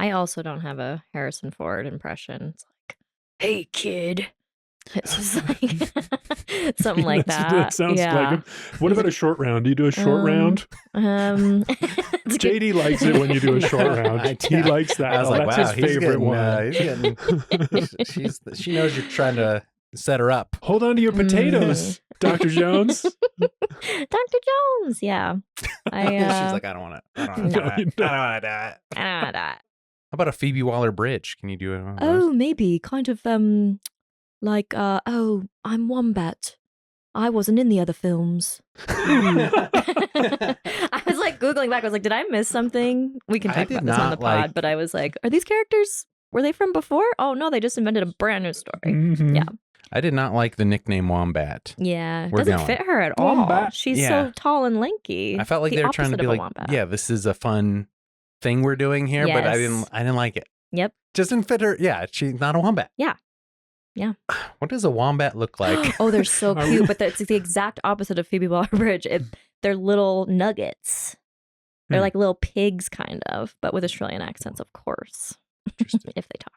I also don't have a Harrison Ford impression. It's like, hey, kid. It's just like something like that. That sounds like him. What about a short round? Do you do a short round? JD likes it when you do a short round. He likes that. I was like, that's wow, his favorite one. She knows you're trying to set her up. Hold on to your potatoes, Dr. Jones. Dr. Jones, yeah. She's like, I don't want to. I don't want to do it. How about a Phoebe Waller-Bridge? Can you do it? Oh, maybe. Kind of, like, I'm Wombat. I wasn't in the other films. I was like Googling back. I was like, did I miss something? We can talk about this on the pod, but I was like, are these characters, were they from before? Oh, no, they just invented a brand new story. Mm-hmm. Yeah. I did not like the nickname Wombat. Yeah. It doesn't fit her at all. She's so tall and lanky. I felt like they were trying to be like, yeah, this is a fun thing we're doing here, but I didn't like it. Yep. Just didn't fit her. Yeah, she's not a wombat. Yeah. Yeah. What does a wombat look like? Oh, they're so cute, but it's the exact opposite of Phoebe Waller-Bridge. They're little nuggets. They're like little pigs, kind of, but with Australian accents, of course. If they talked.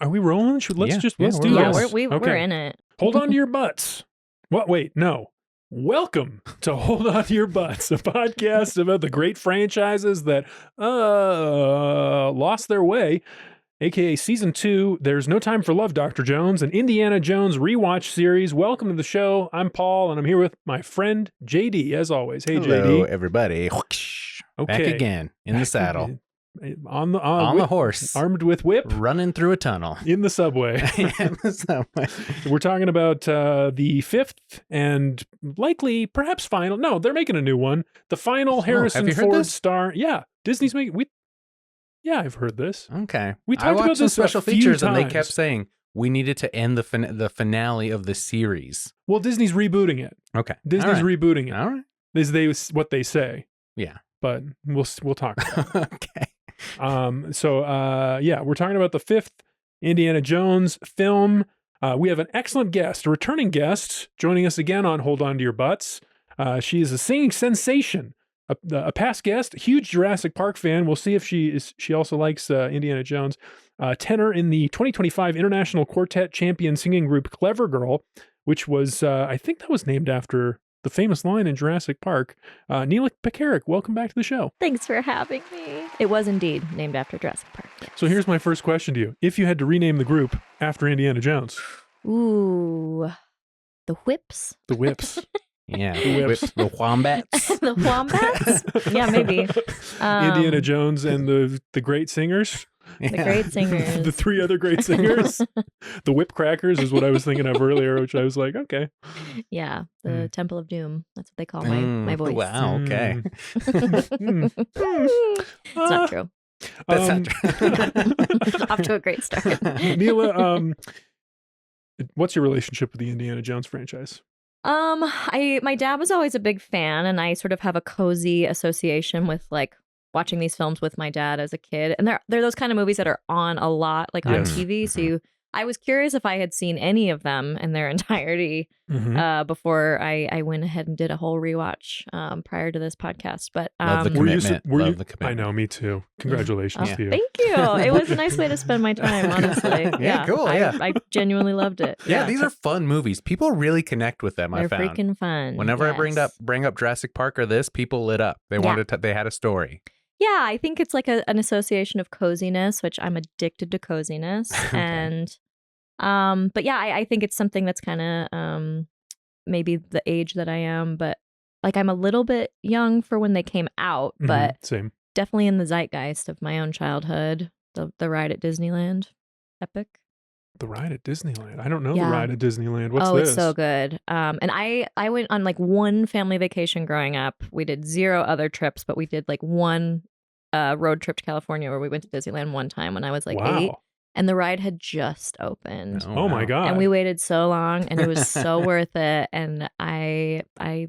Are we rolling? Let's do this. We're in it. Hold on to your butts. What? Wait, no. Welcome to Hold On to Your Butts, a podcast about the great franchises that lost their way. AKA Season 2, There's No Time for Love, Dr. Jones, an Indiana Jones rewatch series. Welcome to the show. I'm Paul, and I'm here with my friend JD, as always. Hey, Hello, JD. everybody. Okay. Back again, in the saddle. On the horse. Armed with whip. Running through a tunnel. In the subway. We're talking about the fifth and likely, perhaps final. No, they're making a new one. The final Harrison Ford star. Yeah, Disney's making. Yeah, I've heard this. Okay. We talked about some this special features, and they kept saying we needed to end the finale of the series. Well, Disney's rebooting it. Okay. Disney's rebooting it. All right. Is what they say. Yeah. But we'll talk about it. Okay. So we're talking about the fifth Indiana Jones film. We have an excellent guest, a returning guest, joining us again on Hold On to Your Butts. She is a singing sensation. A past guest, huge Jurassic Park fan. We'll see if she also likes Indiana Jones. Tenor in the 2025 International Quartet Champion singing group Clever Girl, which was, I think that was named after the famous line in Jurassic Park. Neyla Pekarek, welcome back to the show. Thanks for having me. It was indeed named after Jurassic Park. Yes. So here's my first question to you. If you had to rename the group after Indiana Jones. Ooh, the Whips. The Whips. Yeah, the Wombats. The Wombats? Yeah, maybe. Indiana Jones and the Great Singers. The Great Singers. The three other great singers. The Whip Crackers is what I was thinking of earlier, which I was like, okay. Yeah, the Temple of Doom. That's what they call my voice. Wow, okay. It's not true. That's not true. Off to a great start. Neyla, what's your relationship with the Indiana Jones franchise? My dad was always a big fan, and I sort of have a cozy association with like watching these films with my dad as a kid. And they're those kind of movies that are on a lot, like on TV. So I was curious if I had seen any of them in their entirety before I went ahead and did a whole rewatch prior to this podcast. But love the commitment. Love the commitment. I know, me too. Congratulations to you. Thank you. It was a nice way to spend my time, honestly. Yeah, cool. I genuinely loved it. Yeah, these are fun movies. People really connect with them. They're I found freaking fun. Whenever I bring up Jurassic Park or this, people lit up. They wanted they had a story. Yeah, I think it's like an association of coziness, which I'm addicted to coziness. Okay. And but yeah, I think it's something that's kind of maybe the age that I am, but like I'm a little bit young for when they came out, but same. Definitely in the zeitgeist of my own childhood. The ride at Disneyland, epic. The ride at Disneyland. I don't know the ride at Disneyland. What's this? It's so good. And I went on like one family vacation growing up. We did 0 other trips, but we did like one road trip to California where we went to Disneyland one time when I was like 8. And the ride had just opened. Oh my God. And we waited so long and it was so worth it. And I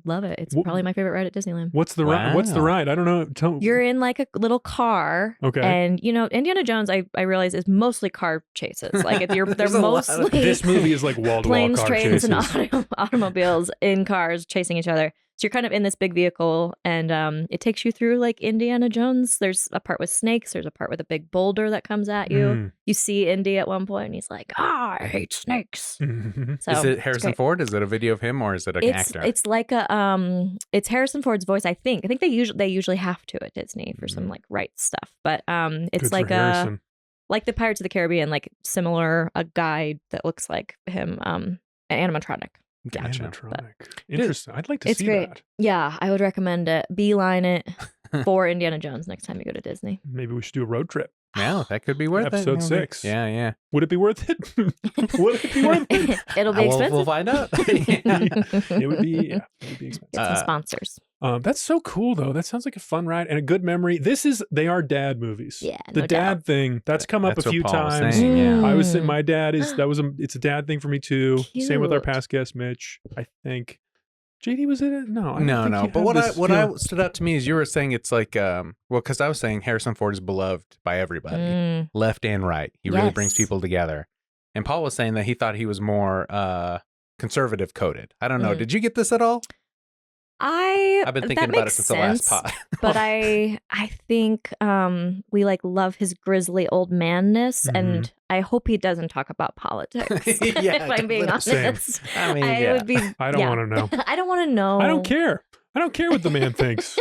love it. It's probably my favorite ride at Disneyland. What's the ride? What's the ride? I don't know. You're in like a little car. Okay. And you know, Indiana Jones, I realize is mostly car chases. Like they're mostly this movie is like wall-to-wall planes, car trains, chases. and automobiles in cars chasing each other. So you're kind of in this big vehicle, and it takes you through like Indiana Jones. There's a part with snakes. There's a part with a big boulder that comes at you. You see Indy at one point, and he's like, I hate snakes. So is it Harrison Ford? Is it a video of him, or is it an actor? It's like it's Harrison Ford's voice. I think they usually have to at Disney for some like rights stuff. But it's Good like for Harrison. like the Pirates of the Caribbean, like similar, a guy that looks like him, an animatronic. Gotcha. Animatronic. Interesting. I'd like to see great. that. Yeah, I would recommend it. Beeline it for Indiana Jones next time you go to Disney. Maybe we should do a road trip. Yeah, that could be worth Episode it. 6. Yeah. Would it be worth it? Would it be worth it? It'll be expensive. We'll find out. It would be expensive. Get some sponsors. That's so cool, though. That sounds like a fun ride and a good memory. They are dad movies. Yeah, the no dad doubt. thing that's come up That's a few what Paul was times. saying, yeah. I was saying my dad is it's a dad thing for me too. Same with our Cute. past guest Mitch. I think JD was in it. No, No. But what I stood out to me is you were saying it's like because I was saying Harrison Ford is beloved by everybody, left and right. He really brings people together. And Paul was saying that he thought he was more conservative coded. I don't know. Did you get this at all? I've been thinking about it since the last pod. But I think we like love his grizzly old manness, and I hope he doesn't talk about politics. Yeah, if I'm being honest. Same. I mean, I would be. I don't want to know. I don't want to know. I don't care. I don't care what the man thinks.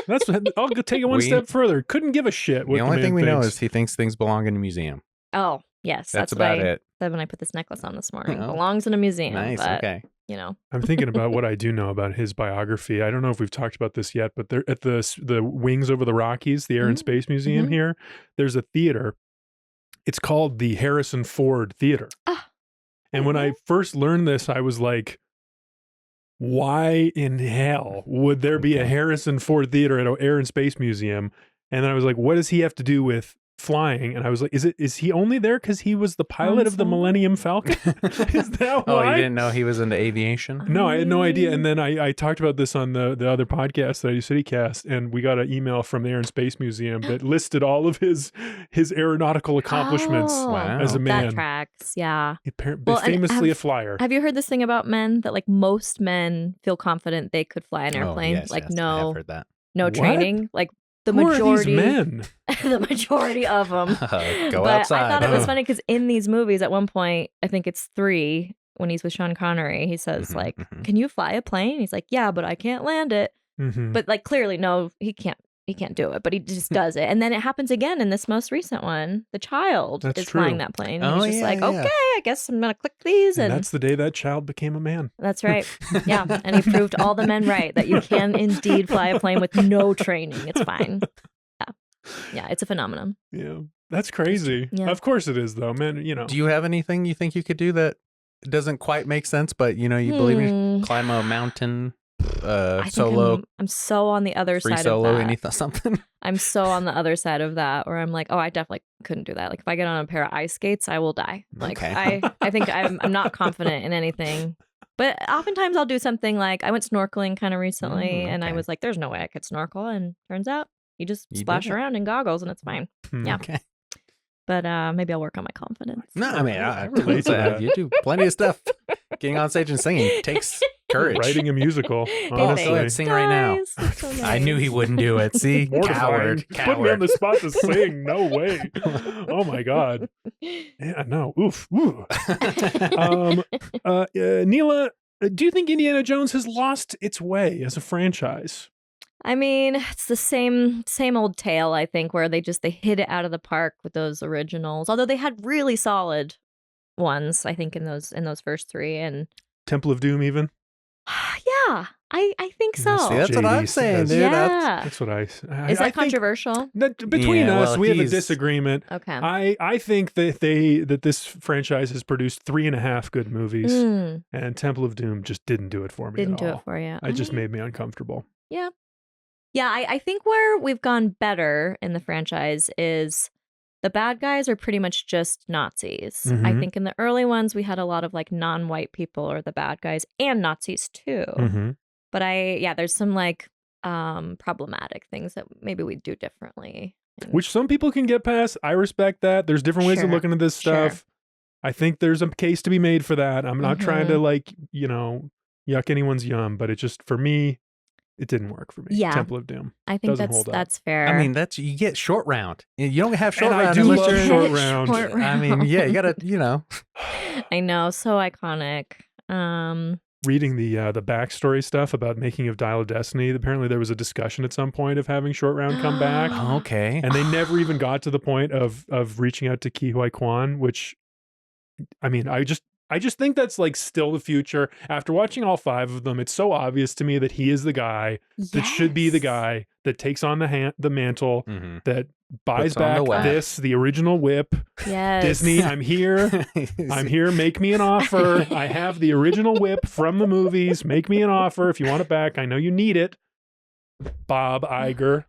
I'll take it one step further. Couldn't give a shit what the only thing we know thinks. is he thinks things belong in a museum. Oh yes, That's about it. Said when I put this necklace on this morning. Oh. Belongs in a museum. Nice. But, Okay. You know. I'm thinking about what I do know about his biography. I don't know if we've talked about this yet, but they're at the Wings Over the Rockies, the Air and Space Museum here. There's a theater. It's called the Harrison Ford Theater. And when I first learned this, I was like, why in hell would there be a Harrison Ford Theater at an Air and Space Museum? And then I was like, what does he have to do with flying? And I was like, is he only there because he was the pilot of the Millennium Falcon? Is that why? Oh, you didn't know he was into aviation? No, I had no idea. And then I talked about this on the other podcast that I do, CityCast, and we got an email from the Air and Space Museum that listed all of his aeronautical accomplishments as a man. That tracks, yeah. Famously a flyer. Have you heard this thing about men that like most men feel confident they could fly an airplane? Yes, like I have heard that. no training. Like the Who majority, are these men? the majority of them. Go but outside. I thought it was funny because in these movies, at one point, I think it's 3, when he's with Sean Connery, he says like, "Can you fly a plane?" He's like, "Yeah, but I can't land it." But like clearly, no, he can't. He can't do it, but he just does it. And then it happens again in this most recent one. The child is flying that plane. And he's just like, okay, I guess I'm going to click these. And that's the day that child became a man. That's right. Yeah. And he proved all the men right that you can indeed fly a plane with no training. It's fine. Yeah. Yeah. It's a phenomenon. Yeah. That's crazy. Yeah. Of course it is, though, man. You know. Do you have anything you think you could do that doesn't quite make sense, but you believe in climb a mountain? Solo. I'm so on the other free side solo, of that. something. I'm so on the other side of that, where I'm like, oh, I definitely couldn't do that. Like if I get on a pair of ice skates, I will die. Like okay. I think I'm not confident in anything. But oftentimes I'll do something like I went snorkeling kind of recently, and I was like, there's no way I could snorkel, and turns out you just splash around in goggles and it's fine. Yeah. Okay. But maybe I'll work on my confidence. No, I mean, I relate to that. You do plenty of stuff. Getting on stage and singing takes courage. Writing a musical, honestly. Go ahead, sing right now. So nice. I knew he wouldn't do it. See? Coward. Put me on the spot to sing. No way. Oh my God. Yeah, no. Oof. Ooh. Neyla, do you think Indiana Jones has lost its way as a franchise? I mean, it's the same old tale, I think, where they hit it out of the park with those originals. Although they had really solid ones, I think, in those first 3. And Temple of Doom, even. Yeah, I think so. See, that's what I'm saying, dude. Yeah. That's what I Is that controversial? Between us, we have a disagreement. Okay. I think that this franchise has produced 3.5 good movies, and Temple of Doom just didn't do it for me. Didn't do it for you. It just made me uncomfortable. Yeah. Yeah, I think where we've gone better in the franchise is the bad guys are pretty much just Nazis. I think in the early ones, we had a lot of like non-white people or the bad guys and Nazis too. But there's some like problematic things that maybe we'd do differently. Which some people can get past. I respect that. There's different ways of looking at this stuff. Sure. I think there's a case to be made for that. I'm not trying to yuck anyone's yum, but it just, for me, it didn't work for me. Yeah. Temple of Doom. I think Doesn't hold up. that's fair. I mean, you get short round. You don't have short And I round do unless love you're short round. Short I mean, yeah, you gotta, I know, so iconic. Reading the backstory stuff about making of Dial of Destiny, apparently there was a discussion at some point of having short round come back. Oh, okay. And they never even got to the point of reaching out to Ki Huy Kwan, which, I mean, I just think that's like still the future. After watching all 5 of them, it's so obvious to me that he is the guy that should be the guy that takes on the mantle, that buys back the original whip. Yes. Disney, I'm here. I'm here. Make me an offer. I have the original whip from the movies. Make me an offer if you want it back. I know you need it. Bob Iger.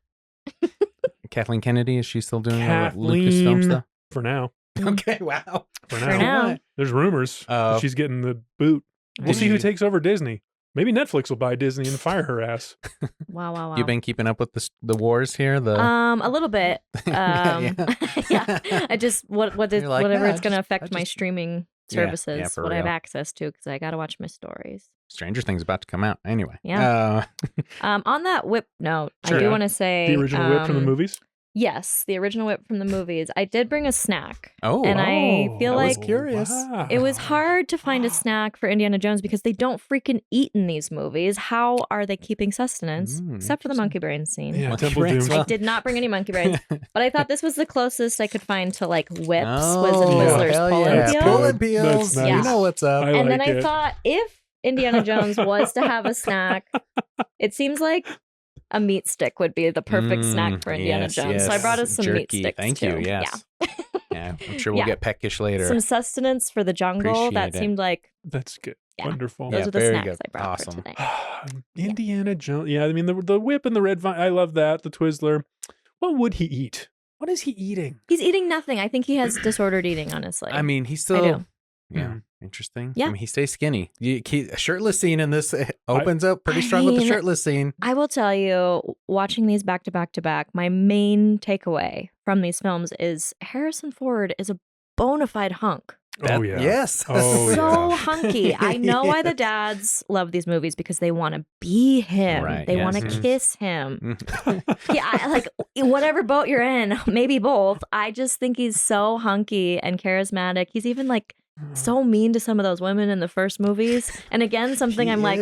Kathleen Kennedy, is she still doing Kathleen, Lucasfilm stuff? For now. Okay, wow. For now. There's rumors that she's getting the boot. We'll see who takes over Disney. Maybe Netflix will buy Disney and fire her ass. Wow. You've been keeping up with the wars here? A little bit. Yeah. I just whatever it's going to affect my streaming services, what I have access to, because I got to watch my stories. Stranger Things about to come out anyway. Yeah. On that whip note, I do want to say the original whip from the movies. Yes, the original whip from the movies. I did bring a snack. I feel like was curious. Wow. It was hard to find a snack for Indiana Jones because they don't freaking eat in these movies. How are they keeping sustenance? Except for the monkey brain scene. Yeah, Temple Doom. I did not bring any monkey brains, but I thought this was the closest I could find to like whips was in Twizzlers Pull-and peels. Nice. You know what's up. And then I thought if Indiana Jones was to have a snack, it seems like a meat stick would be the perfect snack for Indiana Jones. So I brought us some meat sticks Thank too. you. Yes. Yeah, I'm sure we'll get peckish later. Some sustenance for the jungle. That seemed like that's good. Yeah. Wonderful. Those are the snacks I brought for today. Indiana Jones. Yeah, I mean the whip and the red vine. I love that. The Twizzler. What would he eat? What is he eating? He's eating nothing. I think he has disordered eating. Honestly, I mean, he's still. I do. Yeah. Interesting. Yeah. I mean, he stays skinny. A shirtless scene in this opens up pretty strong with the shirtless scene. I will tell you, watching these back to back to back, my main takeaway from these films is Harrison Ford is a bona fide hunk. Oh, yeah. Yes. Oh, so hunky. I know why the dads love these movies, because they want to be him. Right, they want to kiss him. Like whatever boat you're in, maybe both. I just think he's so hunky and charismatic. He's even like so mean to some of those women in the first movies. And again, something I'm like,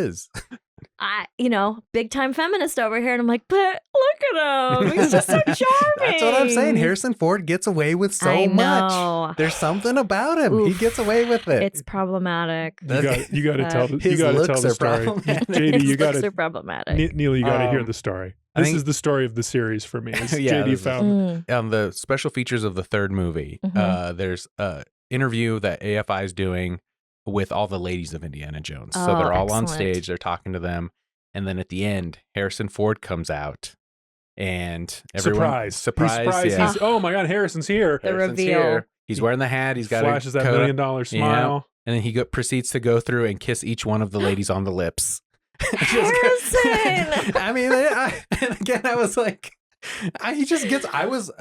big time feminist over here. And I'm like, but look at him. He's just so charming. That's what I'm saying. Harrison Ford gets away with so much. There's something about him. Oof. He gets away with it. It's problematic. You got to tell the story. JD, you got to. Are problematic. Neil, you got to hear the story. This is the story of the series for me. JD found. On the special features of the third movie, there's interview that AFI is doing with all the ladies of Indiana Jones. So they're all on stage, they're talking to them, and then at the end, Harrison Ford comes out, and everyone surprise. Yeah. Oh my God, Harrison's here. The reveal. Here. He's wearing the hat. He's got flashes that $1 million smile, and then he proceeds to go through and kiss each one of the ladies on the lips. Harrison. I mean, and again, I was like. He just gets. I was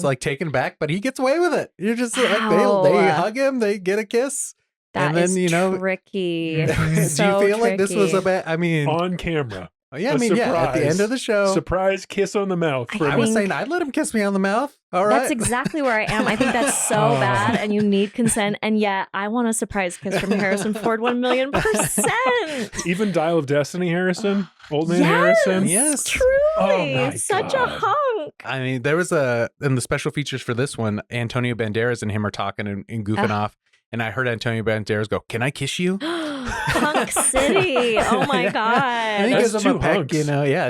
like taken back, but he gets away with it. You're just like they hug him, they get a kiss, and then tricky. Do you feel like this was a bad? I mean, on camera. Yeah, I mean, at the end of the show, surprise kiss on the mouth. I was saying I'd let him kiss me on the mouth. All right, that's exactly where I am. I think that's so bad, and you need consent. And yet, I want a surprise kiss from Harrison Ford 1,000,000%. Even Dial of Destiny, Harrison, old man Harrison. Yes, truly, such a hunk. I mean, there was in the special features for this one, Antonio Banderas and him are talking and goofing off, and I heard Antonio Banderas go, "Can I kiss you?" Hunk City. Oh my God. And he gives him a peck, just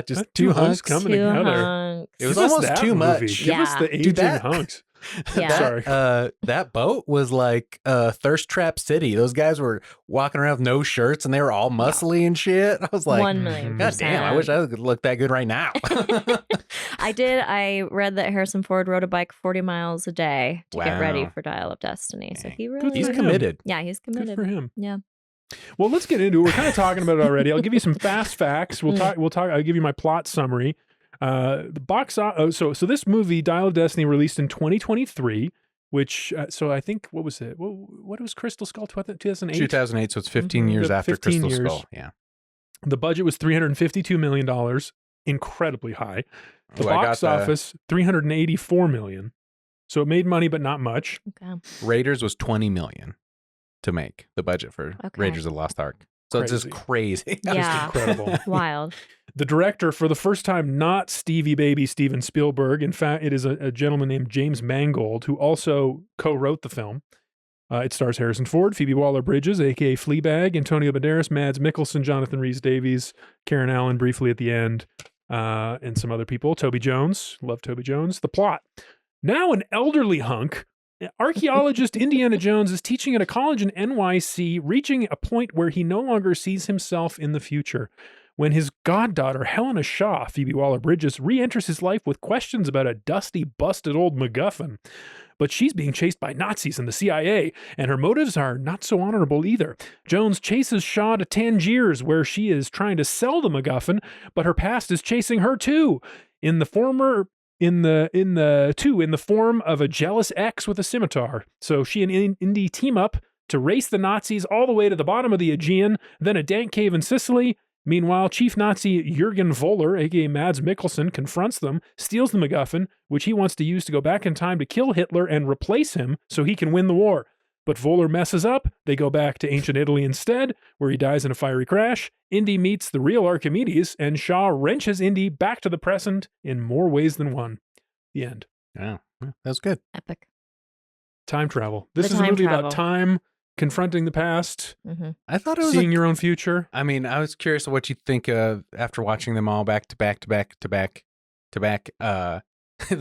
that's two hunks coming together. Hunks. It was almost too much. Give us the aging hunks. Yeah. Sorry. That boat was like Thirst Trap City. Those guys were walking around with no shirts and they were all muscly and shit. I was like, 1,000,000%. God damn, I wish I could look that good right now. I did. I read that Harrison Ford rode a bike 40 miles a day to get ready for Dial of Destiny. So he's committed. Yeah, he's committed. Good for him. Yeah. Well, let's get into it. We're kind of talking about it already. I'll give you some fast facts. We'll talk. I'll give you my plot summary. The box. So this movie, Dial of Destiny, released in 2023. Which so I think what was it? What was Crystal Skull? 2008. 2008. So it's 15 years after 15 Crystal years. Skull. Yeah. The budget was $352 million, incredibly high. The Ooh, box office, $384 million. So it made money, but not much. Okay. Raiders was $20 million to make the budget for Raiders of the Lost Ark. So it's just crazy. Yeah. Incredible. Wild. The director, for the first time, not Stevie Baby Steven Spielberg. In fact, it is a gentleman named James Mangold, who also co-wrote the film. It stars Harrison Ford, Phoebe Waller-Bridges, a.k.a. Fleabag, Antonio Banderas, Mads Mikkelsen, Jonathan Rhys-Davies, Karen Allen briefly at the end, and some other people. Toby Jones. Love Toby Jones. The plot. Now an elderly hunk, archaeologist Indiana Jones is teaching at a college in NYC, reaching a point where he no longer sees himself in the future. When his goddaughter, Helena Shaw, Phoebe Waller-Bridges, re-enters his life with questions about a dusty, busted old MacGuffin. But she's being chased by Nazis and the CIA, and her motives are not so honorable either. Jones chases Shaw to Tangiers, where she is trying to sell the MacGuffin, but her past is chasing her too. In the form of a jealous ex with a scimitar. So she and Indy team up to race the Nazis all the way to the bottom of the Aegean, then a dank cave in Sicily. Meanwhile, Chief Nazi Jürgen Voller, aka Mads Mikkelsen, confronts them, steals the MacGuffin, which he wants to use to go back in time to kill Hitler and replace him so he can win the war. But Voller messes up. They go back to ancient Italy instead, where he dies in a fiery crash. Indy meets the real Archimedes, and Shaw wrenches Indy back to the present in more ways than one. The end. Yeah, that was good. Epic. Time travel. This is a movie about time, confronting the past, I thought it was seeing your own future. I mean, I was curious what you think of after watching them all back to back to back to back to back. The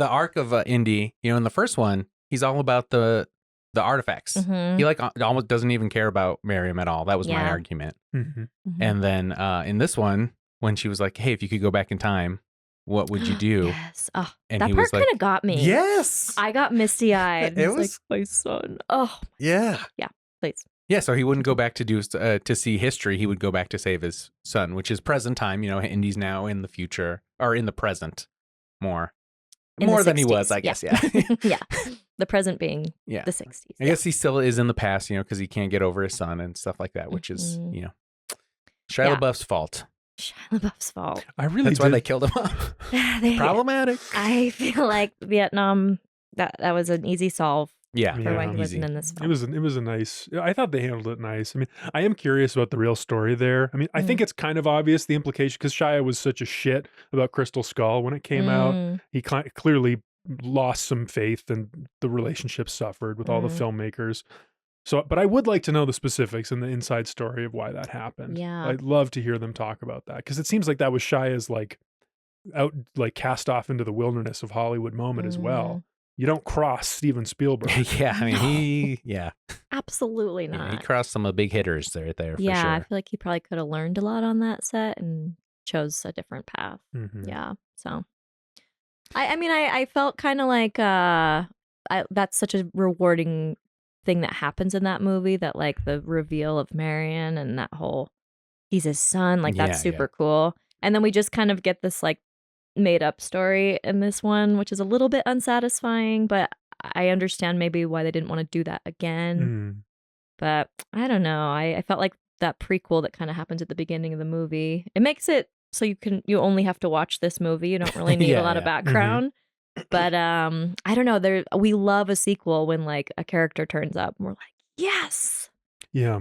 arc of Indy, in the first one, he's all about the artifacts. He almost doesn't even care about Marion at all. That was my argument. And then in this one, when she was like, "Hey, if you could go back in time, what would you do?" Yes. Oh, and that part kind of got me. Yes. I got misty-eyed. It was like, my son. Oh. Yeah. Yeah, please. Yeah, so he wouldn't go back to see history. He would go back to save his son, which is present time. Indy's now in the future, or in the present more than he was, I guess. Yeah. Yeah. The present being the 60s. I guess he still is in the past, because he can't get over his son and stuff like that, which is, Shia LaBeouf's fault. Shia LaBeouf's fault. That's why they killed him off. Problematic. I feel like Vietnam, that was an easy solve. Yeah. For why he wasn't in this film. It was a nice, I thought they handled it nice. I mean, I am curious about the real story there. I mean, I think it's kind of obvious, the implication, because Shia was such a shit about Crystal Skull when it came out. He clearly lost some faith, and the relationship suffered with all the filmmakers. So, but I would like to know the specifics and the inside story of why that happened. Yeah. I'd love to hear them talk about that, because it seems like that was Shia's cast off into the wilderness of Hollywood moment as well. You don't cross Steven Spielberg. Yeah, I mean, Absolutely not. He crossed some of the big hitters there for sure. I feel like he probably could have learned a lot on that set and chose a different path. Yeah, so I mean, I felt kind of like that's such a rewarding thing that happens in that movie, that like the reveal of Marion and that whole he's his son, like that's super cool. And then we just kind of get this like made up story in this one, which is a little bit unsatisfying, but I understand maybe why they didn't want to do that again. But I don't know. I felt like that prequel that kind of happens at the beginning of the movie, it makes it so you only have to watch this movie. You don't really need a lot of background. But I don't know. We love a sequel when like a character turns up and we're like, yes. Yeah.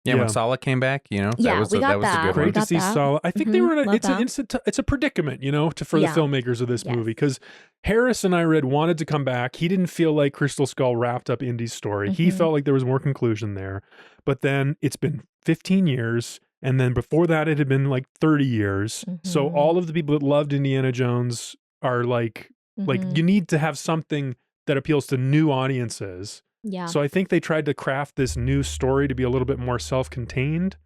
Yeah, when Sala came back, that was a good one. Great to see Sala. I think they were in it's a predicament, for the filmmakers of this movie, because Harrison, I read, wanted to come back. He didn't feel like Crystal Skull wrapped up Indy's story. He felt like there was more conclusion there. But then it's been 15 years, and then before that it had been like 30 years. So all of the people that loved Indiana Jones are like you need to have something that appeals to new audiences. Yeah. So I think they tried to craft this new story to be a little bit more self-contained,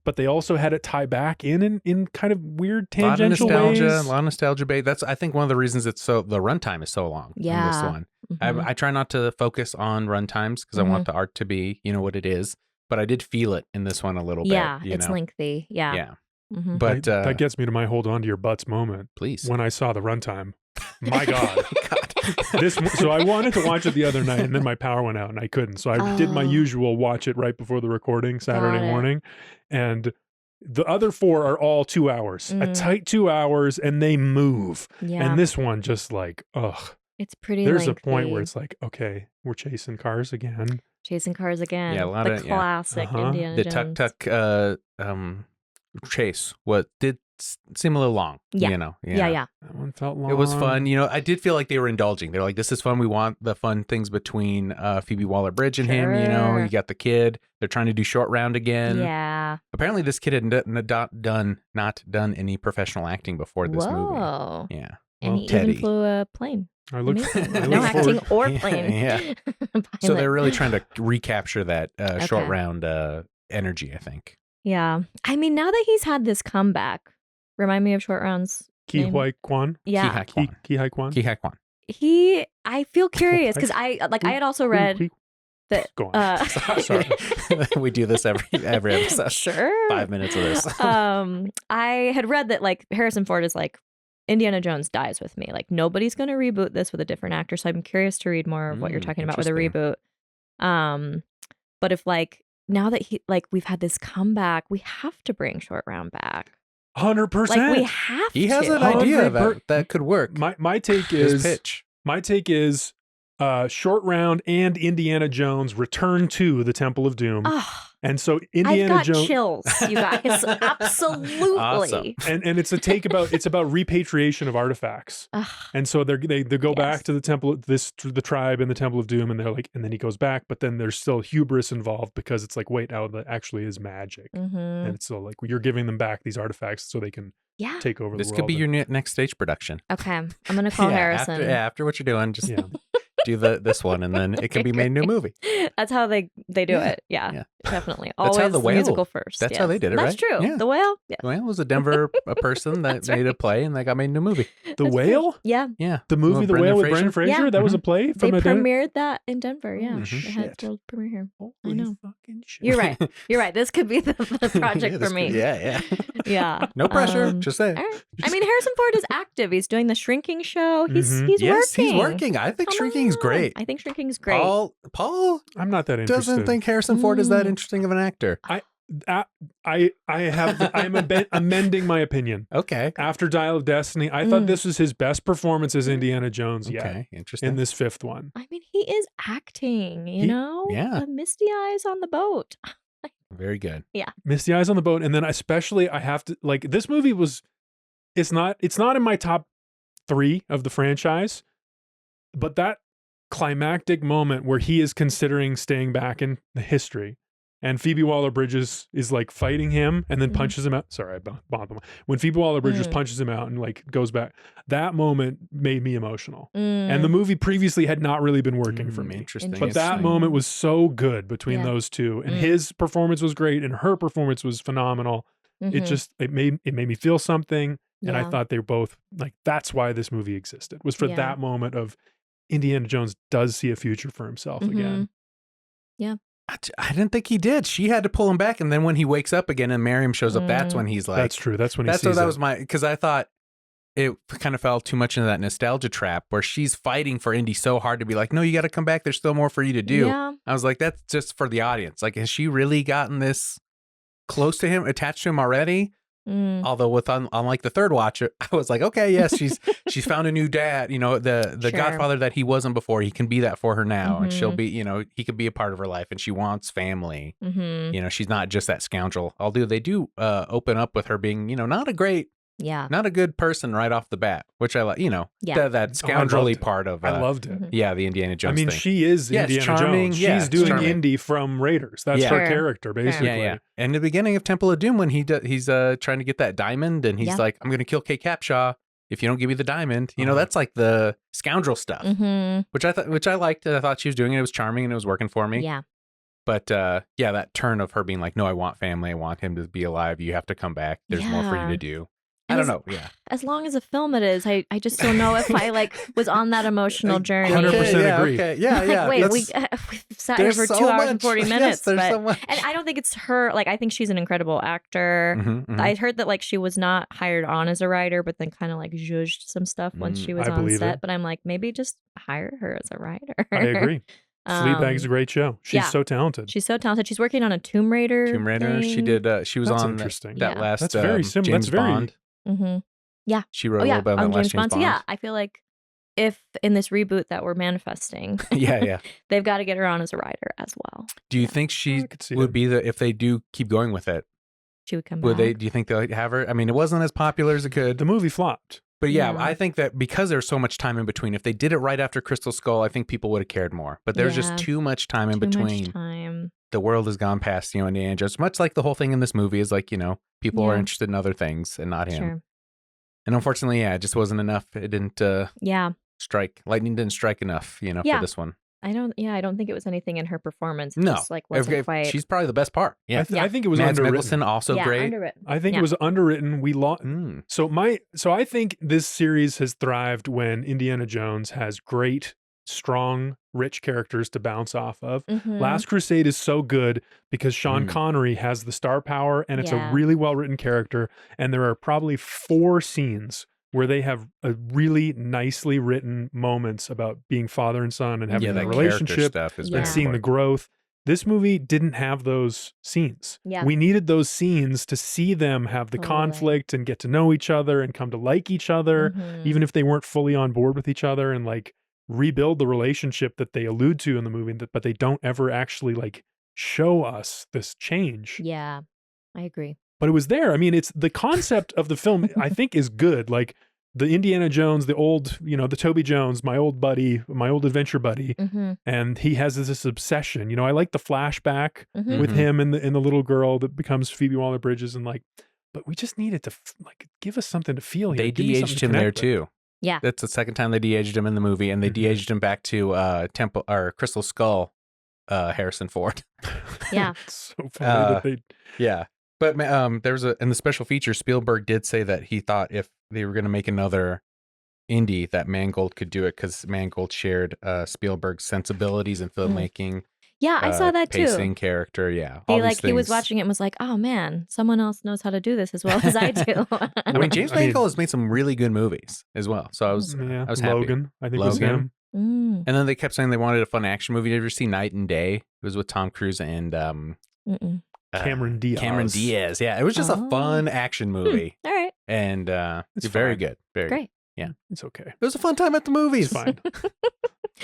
but they also had it tie back in kind of weird tangential ways. A lot of nostalgia bait. That's, I think, one of the reasons the runtime is so long in this one. I try not to focus on runtimes because I want the art to be, what it is. But I did feel it in this one a little bit. Yeah, it's lengthy. Yeah. Yeah. But that gets me to my hold on to your butts moment. Please. When I saw the runtime. My God. So I wanted to watch it the other night, and then my power went out and I couldn't. So I did my usual watch it right before the recording Saturday morning. And The other 4 are all 2 hours, a tight 2 hours, and they move. Yeah. And this one just like, ugh. It's pretty There's lengthy. a point where it's like, okay, we're chasing cars again. Chasing cars again. Yeah, a lot the of classic Indiana the Jones. tuk chase did seem a little long. Yeah. You know. Yeah. That one felt long. It was fun. You know, I did feel like they were indulging. They're like, this is fun. We want the fun things between Phoebe Waller-Bridge and him. You know, you got the kid. They're trying to do short round again. Yeah. Apparently, this kid had not done any professional acting before this movie. Yeah. And he Teddy. even flew a plane. I look, No acting or plane. Yeah. So they're really trying to recapture that short round energy, I think. Yeah. I mean, now that he's had this comeback, remind me of Short Round's Ki name. Huy Kwan. Yeah. Ki Huy Kwan. Ki Hai Kwan. I feel curious because I had also read that. Go on. Sorry. We do this every episode. Sure. 5 minutes of this. I had read that like Harrison Ford is like, Indiana Jones dies with me. Like nobody's going to reboot this with a different actor. So I'm curious to read more of what you're talking about with a reboot. But if like now that we've had this comeback, we have to bring Short Round back. 100%. Like we have He has an idea that could work. My take His is pitch. My take is Short Round and Indiana Jones return to the Temple of Doom. Oh, and so Indiana I've got Jones chills, you guys. Absolutely. Awesome. And it's about repatriation of artifacts. And so they go back to the temple, to the tribe in the Temple of Doom, and they're like, and then he goes back, but then there's still hubris involved because it's like, wait, now that actually is magic. And it's so like you're giving them back these artifacts so they can take over the world. This could be your next stage production. Okay. I'm gonna call Harrison. After what you're doing, just do this one, and then it can be made into a movie. That's how they do it. Yeah. Definitely. That's Always how the whale, musical first. That's how they did it, That's right? true. Yeah. The Whale. Yeah. The Whale was a Denver person that made a play, and they got made into a movie. The Whale? Yeah. Yeah. The movie The Whale with Brendan Fraser? Yeah. That was a play They from a premiered that in Denver. Yeah. Holy They shit. had world premiere here. Holy I know. fucking shit. You're right. You're right. This could be the project for me. Yeah. Yeah. No pressure. Just say. All right. I mean, Harrison Ford is active. He's doing the Shrinking show. He's Yes, working. he's working. I think Shrinking's great. I think Shrinking's great. Paul I'm not that interested. doesn't think Harrison Ford is that interesting of an actor. I'm amending my opinion. Okay. After Dial of Destiny, I thought this was his best performance as Indiana Jones Okay. Interesting. in this 5th one. I mean, he is acting, you know? yeah. The misty eyes on the boat. Very good. Misty Eyes on the Boat, and then especially I have to like this movie was it's not in my top 3 of the franchise, but that climactic moment where he is considering staying back in the history and Phoebe Waller-Bridge is like fighting him and then punches him out. Sorry, I bombed them. When Phoebe Waller-Bridge punches him out and like goes back, that moment made me emotional. And the movie previously had not really been working for me. Interesting. But that moment was so good between those two, and his performance was great, and her performance was phenomenal. It made me feel something, and I thought they were both like that's why this movie existed, was for that moment of Indiana Jones does see a future for himself again. Yeah. I didn't think he did. She had to pull him back, and then when he wakes up again and Marion shows up, that's when he's like, "That's true." That's when he sees that it. was because I thought it kind of fell too much into that nostalgia trap where she's fighting for Indy so hard to be like, "No, you got to come back. There's still more for you to do." Yeah. I was like, "That's just for the audience." Like, has she really gotten this close to him, attached to him already? Although unlike the third watch, I was like, okay, yes, she's found a new dad, you know, the godfather that he wasn't before. He can be that for her now, and she'll be, you know, he could be a part of her life, and she wants family. You know, she's not just that scoundrel. Although they do open up with her being, you know, not a good person right off the bat, which I like, you know, that scoundrelly part of. I loved it. Yeah, the Indiana Jones. I mean, thing. she is Indiana charming. Jones. Yeah, she's doing charming. Indy from Raiders. That's her character, basically. Yeah. And the beginning of Temple of Doom, when he's trying to get that diamond, and he's like, "I'm going to kill Kate Capshaw if you don't give me the diamond." You know, that's like the scoundrel stuff, which I liked. I thought she was doing it. It was charming and it was working for me. Yeah. But that turn of her being like, "No, I want family. I want him to be alive. You have to come back. There's more for you to do." I don't know. Yeah. As long as a film it is, I just don't know if I like was on that emotional journey. 100% agree. Okay. Yeah. Yeah. Like, wait, we've sat here for 2 hours and 40 minutes. There's so much. And I don't think it's her. Like, I think she's an incredible actor. I heard that like she was not hired on as a writer, but then kind of like zhuzhed some stuff once she was on set. But I'm like, maybe just hire her as a writer. I agree. Fleabag's a great show. She's so talented. She's so talented. She's working on a Tomb Raider. Thing. She did. She was That's on interesting. that last. That's very similar. James Bond. Mm-hmm. Yeah. She wrote a little bit on that last James Bond. So yeah, I feel like if in this reboot that we're manifesting, they've got to get her on as a writer as well. Do you think she would be if they do keep going with it? She would come back. Do you think they'll have her? I mean, it wasn't as popular as it could. The movie flopped. But yeah, I think that because there's so much time in between, if they did it right after Crystal Skull, I think people would have cared more. But there's just too much time in between. The world has gone past, Indiana Jones. Much like the whole thing in this movie is like, people are interested in other things and not him. Sure. And unfortunately, it just wasn't enough. It didn't strike. Lightning didn't strike enough, for this one. I don't think it was anything in her performance. It just, wasn't quite. She's probably the best part. Yeah. I think it was underwritten. Mikkelsen also great. Underwritten. I think it was underwritten. So I think this series has thrived when Indiana Jones has great, strong, rich characters to bounce off of. Mm-hmm. Last Crusade is so good because Sean Connery has the star power and it's a really well-written character. And there are probably 4 scenes where they have a really nicely written moments about being father and son and having a relationship and seeing the growth. This movie didn't have those scenes. Yeah. We needed those scenes to see them have the conflict and get to know each other and come to like each other, even if they weren't fully on board with each other, and like rebuild the relationship that they allude to in the movie, but they don't ever actually like show us this change. Yeah, I agree. But it was there. I mean, it's the concept of the film, I think, is good. Like the Indiana Jones, the old, the Toby Jones, my old buddy, my old adventure buddy. And he has this obsession. I like the flashback with him and the little girl that becomes Phoebe Waller-Bridges, and like, but we just needed to give us something to feel here. They de-aged him there too. Yeah. That's the second time they de-aged him in the movie, and they de-aged him back to Temple or Crystal Skull, Harrison Ford. Yeah. It's so funny that they... Yeah. But there was in the special feature, Spielberg did say that he thought if they were going to make another Indy, that Mangold could do it because Mangold shared Spielberg's sensibilities in filmmaking. Yeah, I saw that too. Pacing, character, yeah. He was watching it and was like, "Oh man, someone else knows how to do this as well as I do." I mean, James Mangold has made some really good movies as well. So I was happy. Logan, I think was him. And then they kept saying they wanted a fun action movie. Did you ever see Night and Day? It was with Tom Cruise and Cameron Diaz. Cameron Diaz. Yeah, it was just a fun action movie. All right. And it's very good. Very great. Yeah. It's okay. It was a fun time at the movies. It's fine.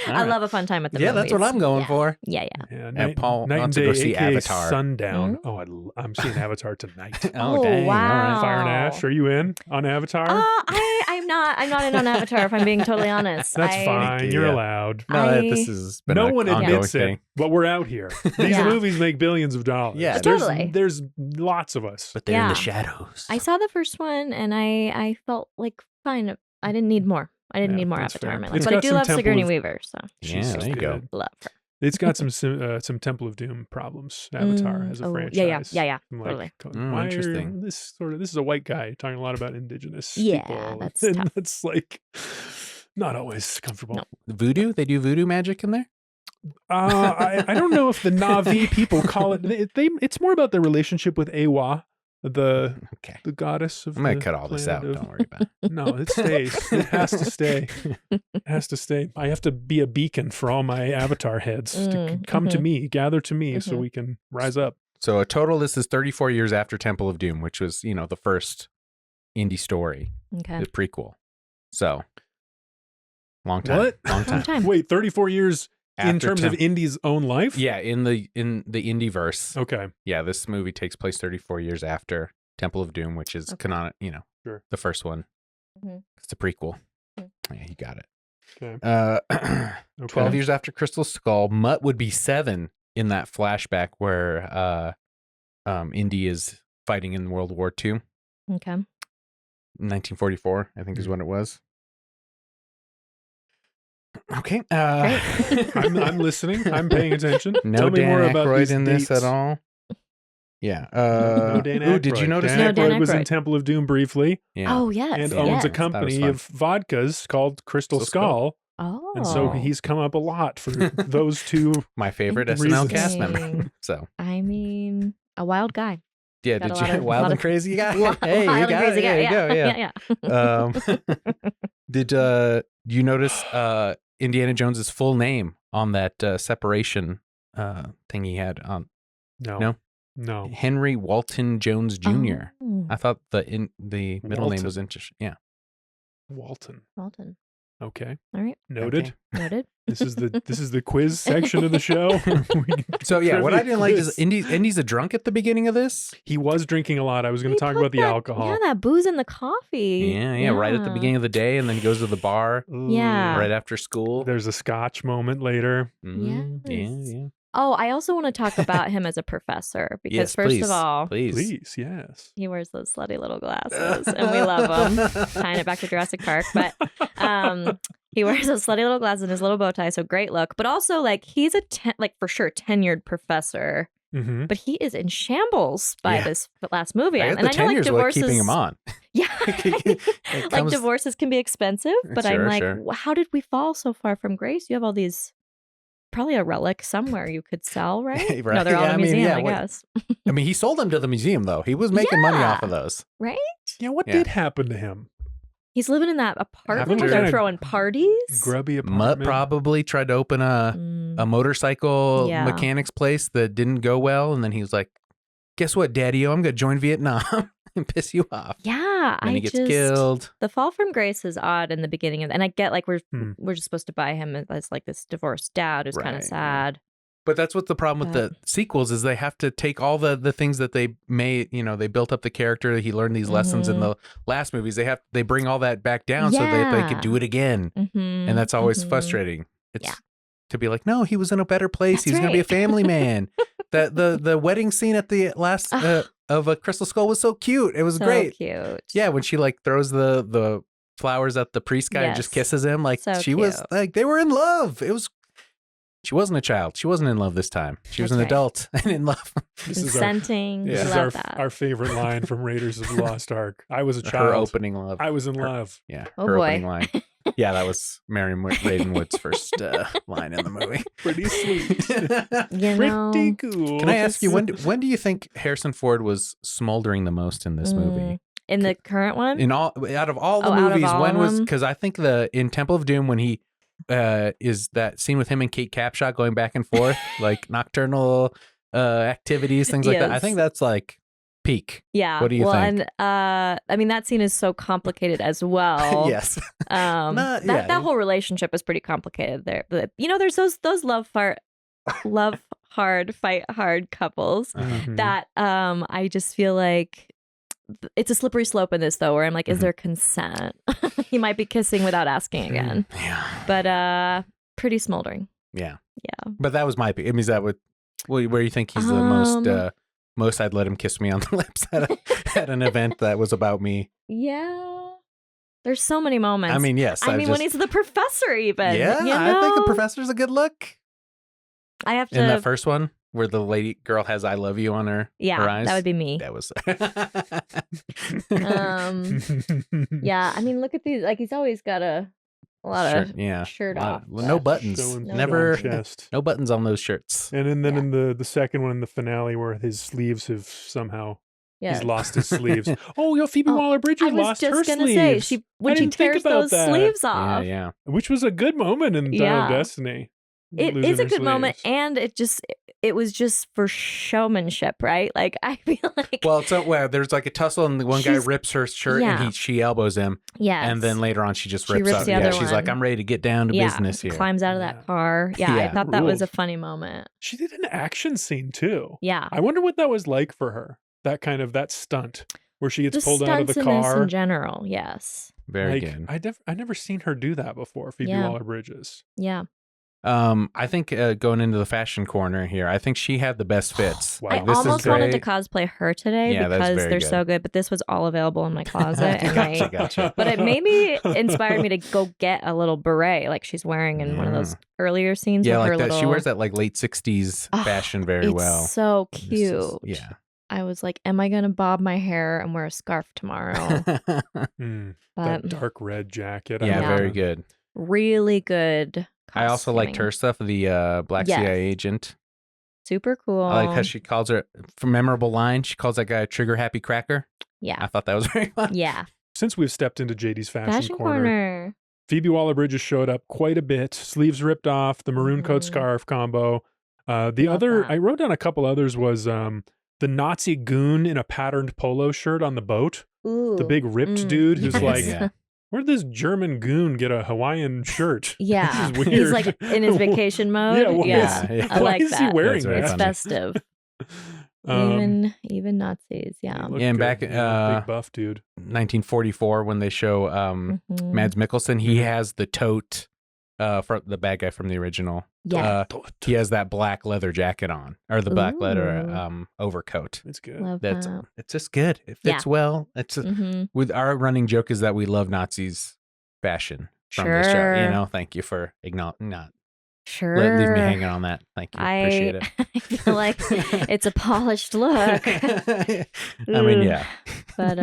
I love a fun time at the movies. Yeah, that's what I'm going for. Yeah. And Paul Night and wants Day, to go see AKA Avatar. Sundown. Oh, I'm seeing Avatar tonight. Oh, dang. Wow. All right. Fire and Ash, are you in on Avatar? I'm not in on Avatar, if I'm being totally honest. That's fine. You're allowed. No, this has been no an one ongoing admits thing. it, but we're out here. These movies make billions of dollars. Yeah, totally. There's lots of us. But they're in the shadows. I saw the first one and I felt like fine. I didn't need more. I didn't need more Avatar in my life. But I do love Sigourney Weaver, so there you go. Love her. It's got some Temple of Doom problems. Avatar as a franchise. Yeah. Like, totally. Interesting. This is a white guy talking a lot about indigenous people. Yeah, that's and tough. It's like not always comfortable. No. Voodoo? They do voodoo magic in there? I don't know if the Na'vi people call it. It's more about their relationship with Awa, the goddess of. I'm gonna cut all this out. Don't worry about it. No, it stays. It has to stay. It has to stay. I have to be a beacon for all my Avatar heads to come to me, gather to me, so we can rise up. So a total, this is 34 years after Temple of Doom, which was, the first Indy story. Okay. The prequel. So long time. What? Long time. Wait, 34 years in After terms of Indy's own life? Yeah, in the Indyverse. Okay. Yeah, this movie takes place 34 years after Temple of Doom, which is canon, Sure. the first one. It's a prequel. Yeah, you got it. Okay. 12 years after Crystal Skull, Mutt would be 7 in that flashback where Indy is fighting in World War II. Okay. 1944, I think is when it was. Okay. I'm listening. I'm paying attention. No Tell me Dan more about Aykroyd these in dates. this at all. Yeah. No Dan Aykroyd. Did you notice Dan No Aykroyd Dan was in Aykroyd. Temple of Doom briefly. Yeah. Oh, yes. And yes. owns a That company was of vodkas called Crystal Skull. Oh. And so he's come up a lot for those two. My favorite Reasons. SNL cast member. So. I mean, a wild guy. Yeah, Got did a lot you of- wild lot and of- crazy guy? Hey, you Wild and got crazy it. guy. There you go. Yeah. Um, Did you notice Indiana Jones's full name on that separation thing he had on? No. Henry Walton Jones Jr. Oh. I thought the middle name was interesting. Yeah. Walton. Okay. All right. Noted. Noted. This is the quiz section of the show. So yeah, what I didn't like is quiz. Indy's a drunk at the beginning of this. He was drinking a lot. I was going He to talk put about the that- alcohol. Yeah, that booze in the coffee. Yeah, right at the beginning of the day, and then he goes to the bar Yeah. right after school. There's a scotch moment later. Mhm. Yes. Yeah. Oh, I also want to talk about him as a professor because Yes, first please. of all, Please, yes. he wears those slutty little glasses, and we love them. Tying it back to Jurassic Park, but he wears those slutty little glasses and his little bow tie, so great look. But also, like, he's a for sure tenured professor, Mm-hmm. but he is in shambles by this last movie. I guess And the I know, like, tenure's what divorces, keeping him on. yeah, It like comes- divorces can be expensive, but I'm Sure, like, sure. how did we fall so far from grace? You have all these. Probably a relic somewhere you could sell, right? Right. No, they're all Yeah, in a museum, I what- guess. I mean, he sold them to the museum, though. He was making money off of those. Right? Yeah, what Yeah. did happen to him? He's living in that apartment where After they're a throwing parties. Grubby Mutt apartment. probably tried to open a motorcycle Yeah. mechanics place that didn't go well. And then he was like, guess what, Daddy-O? I'm going to join Vietnam and piss you off. Yeah, And he gets killed. The fall from grace is odd in the beginning, and I get like we're Hmm. just supposed to buy him as like this divorced dad who's kind Right, of sad. But that's what the problem with the sequels is. They have to take all the things that they made, they built up the character. He learned these lessons in the last movies. They bring all that back down so that they could do it again. Mm-hmm, And that's always frustrating. It's Yeah. to be like, no, he was in a better place. That's He was going to be a right. family man. the wedding scene at the last of a Crystal Skull was so cute. It was So great. cute. Yeah, when she like throws the flowers at the priest guy and just Yes. kisses him, like So she was cute. like they were in love. She wasn't a child. She wasn't in love this time. She was That's an right. adult and in love. This is Consenting. Yeah. We This is love that. our favorite line from Raiders of the Lost Ark. I was a child. Her opening love. I was in love. Yeah, Oh, her boy. opening line. Yeah, that was Marion Ravenwood's first line in the movie. Pretty sweet. You know, Pretty cool. Can I ask you when do you think Harrison Ford was smoldering the most in this movie? in the current one, Out of all the Oh, out of movies, all when of was them? because I think in Temple of Doom when he is that scene with him and Kate Capshaw going back and forth like nocturnal activities, things like that. I Yes. think that's like peak. yeah. What do you well, think? and I mean that scene is so complicated as well. Yes. That whole relationship is pretty complicated there. But there's those love hard, fight hard couples Mhm. that I just feel like it's a slippery slope in this though, where I'm like, is Mhm. there consent? He might be kissing without asking again, Yeah. but pretty smoldering. Yeah. Yeah. But that was my pick. I mean, is that where you think he's the most I'd let him kiss me on the lips at an event that was about me? Yeah. There's so many moments. I mean, yes. I mean, when he's the professor, even. Yeah, you I think the know? professor's a good look. I have to. In that first one, where the lady girl has "I love you" on her eyes. that would be me. That was. Yeah, I mean, look at these. Like, he's always got a lot Shirt, of yeah. shirt A lot off. of- no buttons. Showing- Never. showing chest. No buttons on those shirts. And then Yeah. in the second one, in the finale, where his sleeves have somehow Yes. he's lost his sleeves. Oh, Phoebe Oh, Waller-Bridges I was lost her just gonna sleeves. say when I she didn't think tears about those that. sleeves Yeah, off. yeah. Which was a good moment in Dawn Yeah. of Destiny. It losing is a her good moment, sleeves. and it was just for showmanship, right? Like, I feel like Well, there's like a tussle, and the one guy She's- rips her shirt, yeah. and she elbows him, yes. and then later on she just She rips rips up. the Yeah, other she's like, one. "I'm ready to get down to business here." climbs out of Yeah. that car. Yeah, I Yeah. thought that was a Ruled. funny moment. She did an action scene too. Yeah, I wonder what that was like for her. That stunt where she gets the pulled out of the stunts in this car. in general. Yes. Very Like, good. I never seen her do that before. Phoebe Yeah. Waller-Bridges. Yeah. I think going into the fashion corner here, I think she had the best fits. Wow. I This is almost wanted to great. cosplay her today Yeah, that's because very they're good. so good, but this was all available in my closet. and Gotcha. But it made me inspired me to go get a little beret like she's wearing in one of those earlier scenes. Yeah, with like her that. Little... She wears that like late '60s Oh, fashion very it's well. so This is- cute. Yeah. I was like, am I gonna bob my hair and wear a scarf tomorrow? Mm, But that dark red jacket. Yeah, Yeah. very good. really good. I also liked costuming. her stuff, the Black Yes. CIA agent. Super cool. I like how she calls her, for memorable line, she calls that guy a trigger happy cracker. Yeah. I thought that was very fun. Yeah. Since we've stepped into JD's fashion, Fashion corner. Phoebe Waller-Bridges showed up quite a bit. Sleeves ripped off, the maroon coat scarf combo. The other, I wrote down a couple others, was the Nazi goon in a patterned polo shirt on the boat. The big ripped dude who's like, where'd this German goon get a Hawaiian shirt? Yeah. This is weird. He's like in his vacation mode. Yeah. I like Why is that. he wearing That's It's that? festive. Even Nazis, yeah. And back big buff dude. 1944 when they show Mads Mikkelsen, he has the tote from the bad guy from the original. Yeah. He has that black leather jacket on, or the black leather overcoat. It's good. Love That's that. it's just good. It fits well. It's with our running joke is that we love Nazis fashion from this show. You know, thank you for acknowledging not. Sure. Leave me hanging on that. Thank you. Appreciate it. I feel like it's a polished look. I mean, yeah. But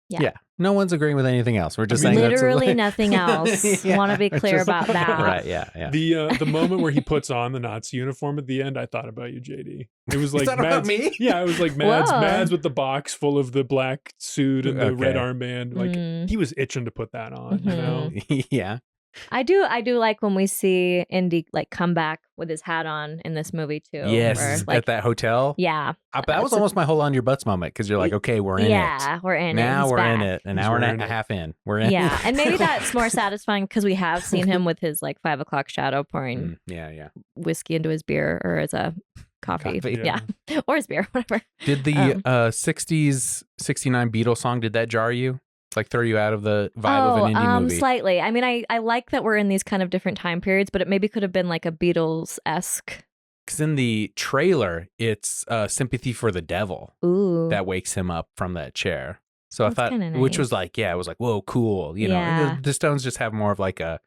yeah. No one's agreeing with anything else. We're just saying literally nothing else. Want to be clear about that. Right, yeah. The moment where he puts on the Nazi uniform at the end, I thought about you, JD. It was like about me? Yeah, it was like Mads with the box full of the black suit and the red armband. Like he was itching to put that on, you know? Yeah. I do like when we see Indy like come back with his hat on in this movie too. Yes, like, at that hotel. Yeah. That was almost my hold on your butts moment because you're like, okay, we're in it. Yeah, we're in it. Now He's we're back. in it. An hour and a half in. We're in Yeah. And maybe that's more satisfying because we have seen him with his like 5 o'clock shadow pouring yeah. whiskey into his beer or as a coffee. Yeah. Or his beer, whatever. Did the 60s 69 Beatles song, did that jar you? Like throw you out of the vibe of an indie movie? Slightly. I mean, I like that we're in these kind of different time periods, but it maybe could have been like a Beatles-esque. Because in the trailer, it's Sympathy for the Devil that wakes him up from that chair. So That's I thought, nice. which was like, it was like, whoa, cool. You know, the Stones just have more of like a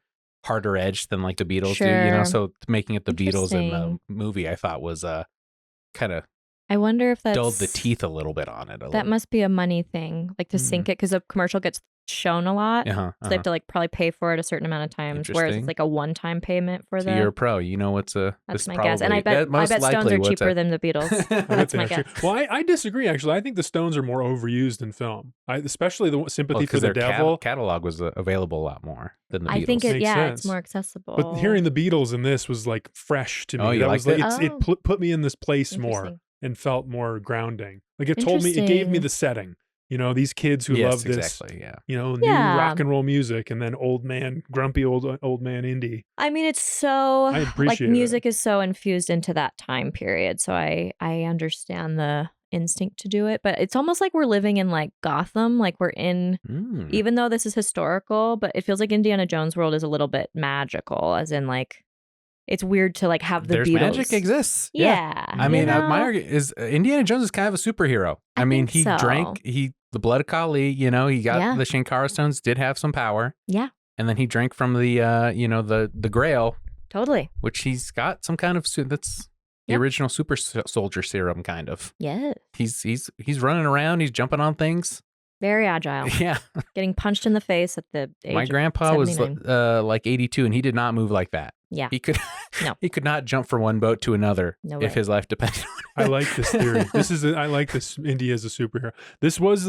harder edge than like the Beatles do, you know? So making it the Beatles in the movie, I thought was kind of I wonder if that's dulled the teeth a little bit on it. That must be a money thing, like to sync it, because the commercial gets shown a lot. So they have to like probably pay for it a certain amount of times, whereas it's like a one-time payment for You're a pro. You know what's a. That's my guess, and I bet Stones are cheaper than the Beatles. That's my guess. Well, I disagree. Actually, I think the Stones are more overused in film. Especially the Sympathy for the Devil catalog was available a lot more than the Beatles. I think it's more accessible. But hearing the Beatles in this was like fresh to me. Oh, you liked it? It put me in this place more and felt more grounding. Like it gave me the setting. You know, these kids who love this, exactly, you know, new rock and roll music, and then grumpy old man Indy. I mean, it's so I appreciate music is so infused into that time period. So I understand the instinct to do it, but it's almost like we're living in like Gotham, like we're in, even though this is historical, but it feels like Indiana Jones world is a little bit magical, as in like, it's weird to like have the Beatles. Magic exists. Yeah. I mean, my argument is Indiana Jones is kind of a superhero. I mean, he drank the blood of Kali, you know, he got the Shankara stones, did have some power. Yeah. And then he drank from the, you know, the Grail. Totally. Which he's got some kind of, that's the original super soldier serum kind of. Yeah. He's running around. He's jumping on things. Very agile. Yeah. Getting punched in the face at the age My grandpa of was like 82 and he did not move like that. Yeah. He could he could not jump from one boat to another if his life depended on it. I like this theory. I like this. Indy as a superhero. This was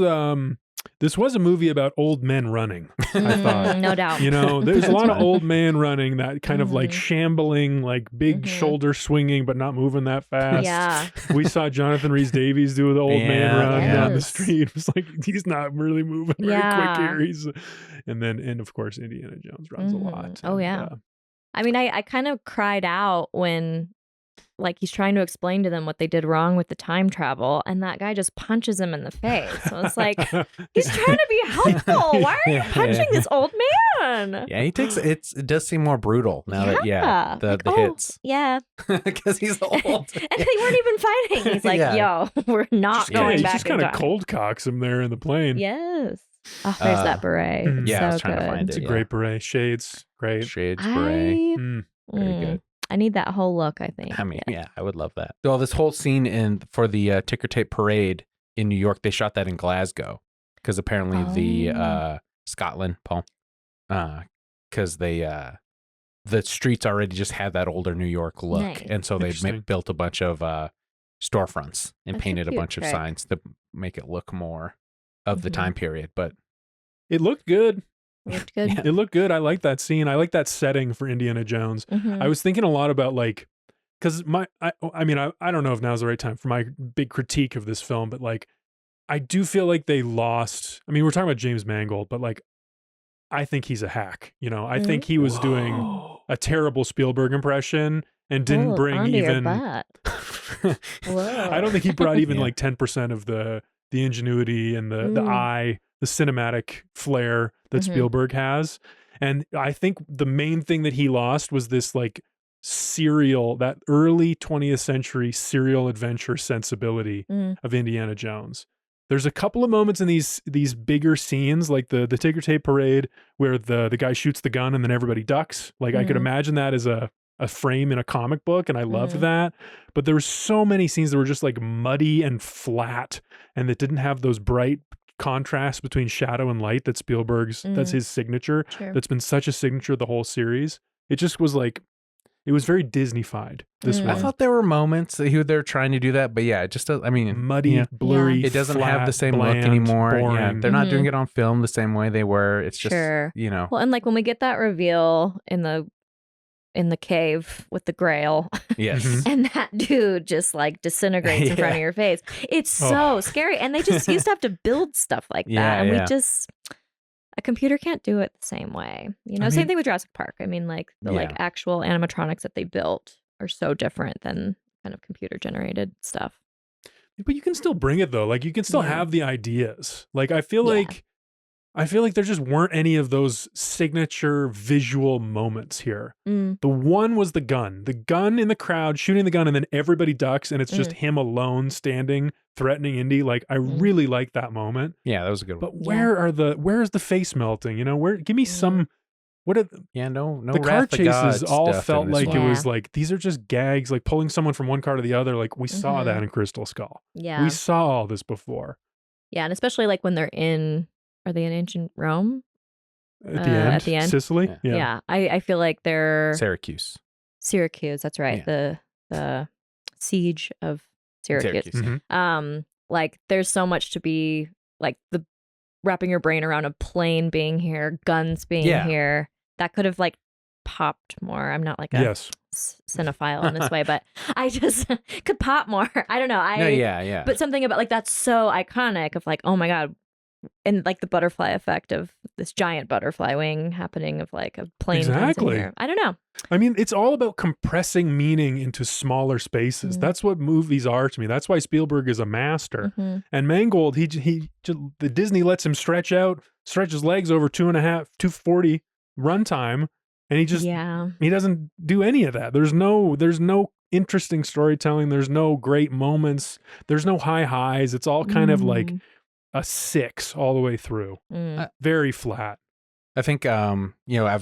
a movie about old men running, I thought. No doubt. You know, there's a lot of old man running, that kind of like shambling, like big shoulder swinging, but not moving that fast. Yeah. We saw Jonathan Rhys-Davies do the old man run down the street. It was like, he's not really moving very quick here. And of course, Indiana Jones runs a lot. Oh, yeah. I mean, I kind of cried out when like he's trying to explain to them what they did wrong with the time travel, and that guy just punches him in the face. So it's like, he's trying to be helpful. Why are you punching this old man? Yeah, he takes it does seem more brutal now that the hits. Yeah. Because he's old. And they weren't even fighting. He's like, yo, we're not going back. He just kind of cold cocks him there in the plane. Yes. Oh, there's that beret. Yeah, I was so trying to find it. It's a great beret. Shades, great. Shades, beret. Very good. I need that whole look, I think. I mean, yeah, I would love that. Well, this whole scene for the ticker tape parade in New York, they shot that in Glasgow because apparently the Scotland, Paul, because the streets already just had that older New York look, Nice. and so they built a bunch of storefronts and painted a bunch of trick. signs to make it look more of the time period. But it looked good. It looked good. It looked good. I like that scene. I like that setting for Indiana Jones. Mhm. I was thinking a lot about like, because I mean, I don't know if now's the right time for my big critique of this film, but like, I do feel like they lost. I mean, we're talking about James Mangold, but like, I think he's a hack. You know, I think he was doing a terrible Spielberg impression and didn't bring onto your even. butt. I don't think he brought even like 10% of the ingenuity and the eye, the cinematic flair that Spielberg has. And I think the main thing that he lost was this like serial, that early 20th century serial adventure sensibility of Indiana Jones. There's a couple of moments in these bigger scenes, like the ticker tape parade, where the guy shoots the gun and then everybody ducks. Like I could imagine that as a frame in a comic book, and I loved that. But there were so many scenes that were just like muddy and flat, and that didn't have those bright contrasts between shadow and light that Spielberg's, that's his signature. Sure. That's been such a signature the whole series. It just was like, it was very Disney-fied, this one. I thought there were moments that they're trying to do that, but yeah, it just does. I mean, muddy, blurry, it doesn't flat, have the same bland, look anymore. boring. Yeah, they're not doing it on film the same way they were. It's just, you know. Well, and like when we get that reveal in the cave with the Grail, Yes, and that dude just like disintegrates in front of your face. It's so scary, and they just used to have to build stuff like that, and we just. A computer can't do it the same way. You know, same thing with Jurassic Park. I mean, like the like actual animatronics that they built are so different than kind of computer generated stuff. But you can still bring it though. Like you can still have the ideas. Like I feel like there just weren't any of those signature visual moments here. The one was the gun in the crowd shooting the gun, and then everybody ducks, and it's just him alone standing, threatening Indy. Like I really like that moment. Yeah, that was a good one. But where's the face melting? You know, give me some. What are no the car chases all felt like one. it was like these are just gags, like pulling someone from one car to the other. Like we saw that in Crystal Skull. Yeah, we saw all this before. Yeah, and especially like when they're in. Are they in ancient Rome? At the end? Sicily? Yeah. I feel like they're... Syracuse, that's right. Yeah. The siege of Syracuse. Like there's so much to be like the wrapping your brain around a plane being here, guns being here. That could have like popped more. I'm not like a cinephile in this way, but I just could pop more. I don't know. But something about like that's so iconic of like, oh my God. And like the butterfly effect of this giant butterfly wing happening of like a plane. Exactly. I don't know. I mean, it's all about compressing meaning into smaller spaces. That's what movies are to me. That's why Spielberg is a master. And Mangold, the Disney lets him stretch his legs over 240 runtime, and he doesn't do any of that. There's no interesting storytelling. There's no great moments. There's no high highs. It's all kind of like a 6 all the way through. Very flat. I think you know,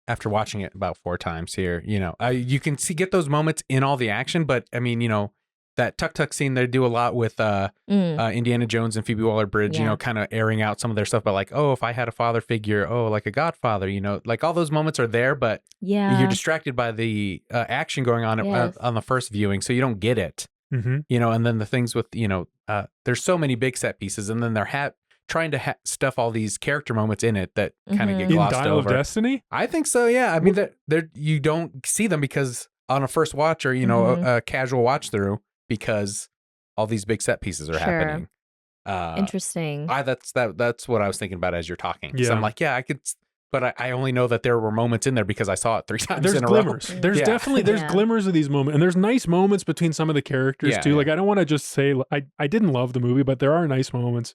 after watching it about 4 times here, you know, you can get those moments in all the action, but I mean, you know, that tuk scene they do a lot with Indiana Jones and Phoebe Waller-Bridge, you know, kind of airing out some of their stuff, but like, oh, if I had a father figure, oh, like a godfather, you know, like all those moments are there, but you're distracted by the action going on on the first viewing, so you don't get it. You know, and then the things with, you know, there's so many big set pieces, and then they're trying to stuff all these character moments in it that kind of get glossed over. In Dial of Destiny? I think so, yeah. I mean, you don't see them because on a first watch or, you know, a casual watch through, because all these big set pieces are happening. Interesting. That's what I was thinking about as you're talking. So I'm like, yeah, I could... But I only know that there were moments in there because I saw it 3 times in a glimmers. row. There's definitely glimmers of these moments, and there's nice moments between some of the characters too. Like I don't want to just say I didn't love the movie, but there are nice moments.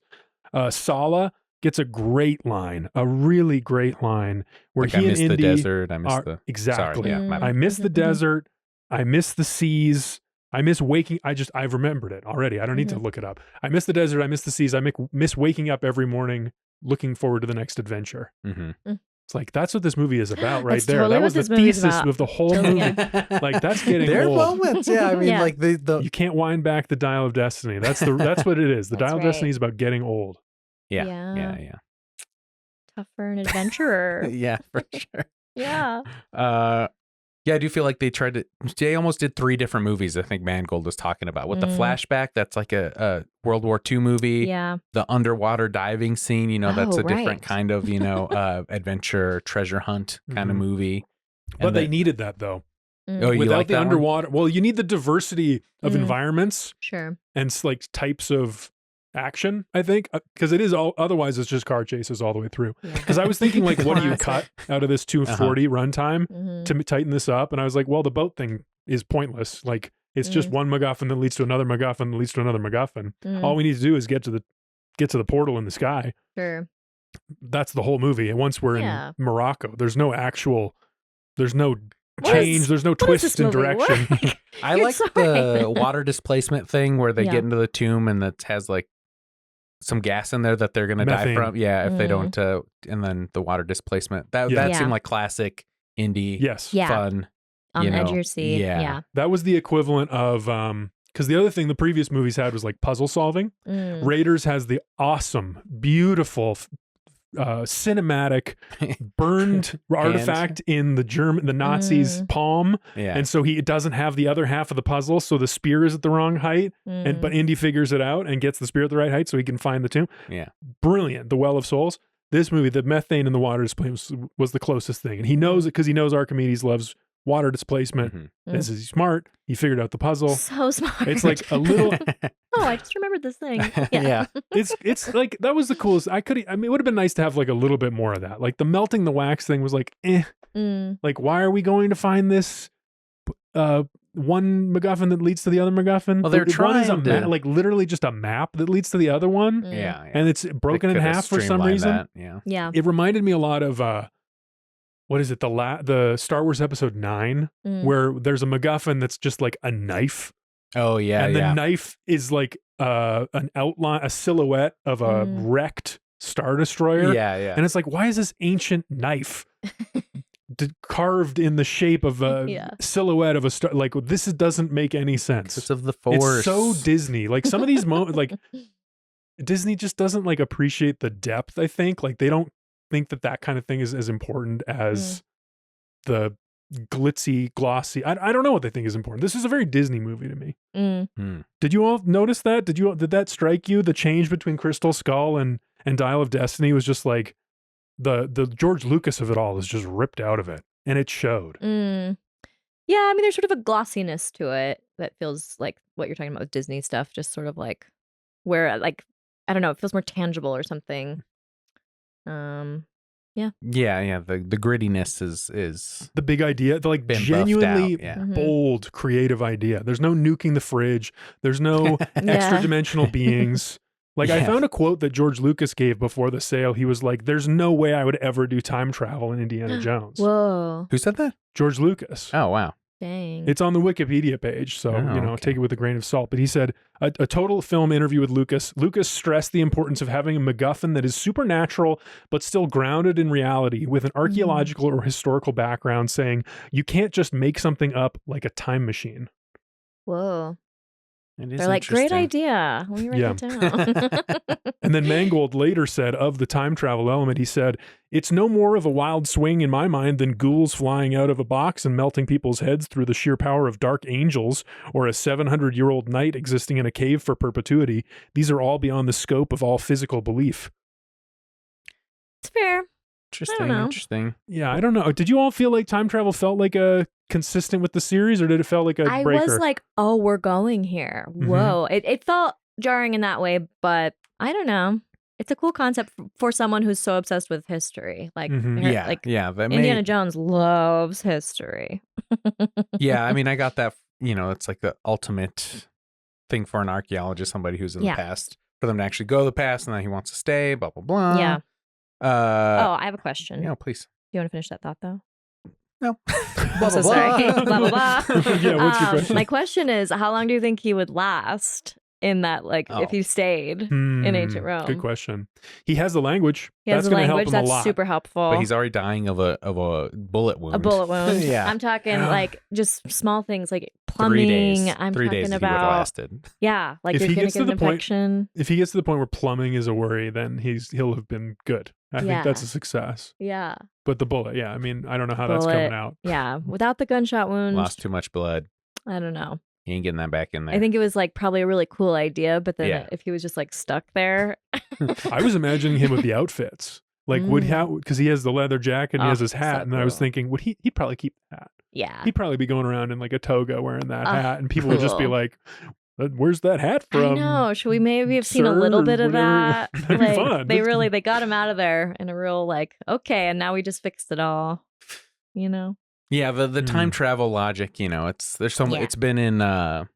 Sala gets a great line, a really great line where like, he I miss and Indy the desert. I miss exactly. Sorry, I miss the desert. I miss the seas. I miss waking. I've remembered it already. I don't need to look it up. I miss the desert. I miss the seas. I miss waking up every morning, looking forward to the next adventure. It's like that's what this movie is about, right there. Totally that was the thesis of the whole movie. Like that's getting there old. There are moments, yeah. I mean, like the you can't wind back the dial of destiny. That's what it is. The dial of destiny is about getting old. Yeah. Tough for an adventurer. Yeah, for sure. Yeah. Yeah, I do feel like they almost did 3 different movies. I think Mangold was talking about with the flashback. That's like a World War II movie. Yeah. The underwater diving scene, that's a different kind of, adventure, treasure hunt kind of movie. But they needed that though. Oh, you without like the that underwater. Well, you need the diversity of environments. Sure. And like types of action, I think, because it is all, otherwise it's just car chases all the way through. Because I was thinking like, what do you cut out of this 240 runtime to tighten this up? And I was like, well, the boat thing is pointless. Like it's just one MacGuffin that leads to another MacGuffin that leads to another MacGuffin. All we need to do is get to the portal in the sky. Sure. That's the whole movie. And once we're in Morocco, there's no change, there's no twist in direction. I like the water displacement thing where they get into the tomb and it has like some gas in there that they're gonna die from. Yeah, if they don't and then the water displacement. That seemed like classic Indy fun. On the edge of your seat. Yeah. That was the equivalent of because the other thing the previous movies had was like puzzle solving. Raiders has the awesome, beautiful cinematic burned artifact in the Nazis' palm, and so it doesn't have the other half of the puzzle, so the spear is at the wrong height, but Indy figures it out and gets the spear at the right height so he can find the tomb. Brilliant. The Well of Souls. This movie, the methane in the water displacement was the closest thing, and he knows it because he knows Archimedes loves water displacement. This is smart. He figured out the puzzle. So smart. It's like a little. Oh, I just remembered this thing. Yeah. It's like that was the coolest. It would have been nice to have like a little bit more of that. Like the melting the wax thing was like, like why are we going to find this one MacGuffin that leads to the other MacGuffin? Well, they're trying to like literally just a map that leads to the other one. And it's broken in half for some reason. Yeah. It reminded me a lot of what is it? The Star Wars Episode 9, where there's a MacGuffin that's just like a knife. Oh yeah, and the knife is like an outline, a silhouette of a wrecked Star Destroyer. Yeah. And it's like, why is this ancient knife carved in the shape of a silhouette of a star? Like this doesn't make any sense. It's of the Force. It's so Disney. Like some of these moments, like Disney just doesn't like appreciate the depth. I think like they don't think that kind of thing is as important as the glitzy, glossy. I don't know what they think is important. This is a very Disney movie to me. Did you all notice that? Did that strike you? The change between Crystal Skull and Dial of Destiny was just like the George Lucas of it all is just ripped out of it, and it showed. Yeah, I mean, there's sort of a glossiness to it that feels like what you're talking about with Disney stuff, just sort of like where like I don't know, it feels more tangible or something. The grittiness is the big idea, the like genuinely bold creative idea. There's no nuking the fridge, there's no extra dimensional beings. Like I found a quote that George Lucas gave before the sale. He was like, there's no way I would ever do time travel in Indiana Jones. Whoa. Who said that? George Lucas. Oh wow. Dang. It's on the Wikipedia page, so take it with a grain of salt. But he said a total film interview with Lucas. Lucas stressed the importance of having a MacGuffin that is supernatural but still grounded in reality, with an archaeological or historical background, saying you can't just make something up like a time machine. Whoa. They're like, great idea. Let me write it down. And then Mangold later said of the time travel element, he said, it's no more of a wild swing in my mind than ghouls flying out of a box and melting people's heads through the sheer power of dark angels, or a 700-year-old knight existing in a cave for perpetuity. These are all beyond the scope of all physical belief. It's fair. Interesting. Yeah, I don't know. Did you all feel like time travel felt like consistent with the series, or did it feel like a breaker? I was like, oh, we're going here. Whoa. It felt jarring in that way, but I don't know. It's a cool concept for someone who's so obsessed with history. Like, Indiana Jones loves history. Yeah, I mean, I got that, it's like the ultimate thing for an archaeologist, somebody who's in the past, for them to actually go to the past, and then he wants to stay, blah, blah, blah. Yeah. I have a question. Yeah, please. Do you want to finish that thought, though? No. I'm so sorry. Blah, blah, blah. Yeah, what's your question? My question is, how long do you think he would last in that, like, if he stayed in ancient Rome? Good question. He has the language. He has That's the going to help language. him a That's lot. super helpful. But he's already dying of a bullet wound. A bullet wound. Yeah. I'm talking like just small things like plumbing. 3 days. I'm 3 talking days he would about have lasted. Yeah, like If you're he gonna gets get to an the point- infection. If he gets to the point where plumbing is a worry, then he'll have been good. I think Yeah. that's a success. Yeah. But the bullet, yeah. I mean, I don't know how that's Bullet. coming out. Yeah. Without the gunshot wound, Lost too much blood. I don't know. He ain't getting that back in there. I think it was like probably a really cool idea, but then Yeah. if he was just like stuck there. I was imagining him with the outfits. Like, would he, because he has the leather jacket and he has his hat. so and I was cool. thinking, he'd probably keep the hat. Yeah. He'd probably be going around in like a toga wearing that Oh, hat. And people would just be cool. like, where's that hat from? I know. Should we maybe have seen a sir, little or bit of whatever? that? That'd be Like, fun. they got him out of there in a real like, okay, and now we just fixed it all. You know? Yeah, the time travel logic, there's so much. Yeah. It's been in the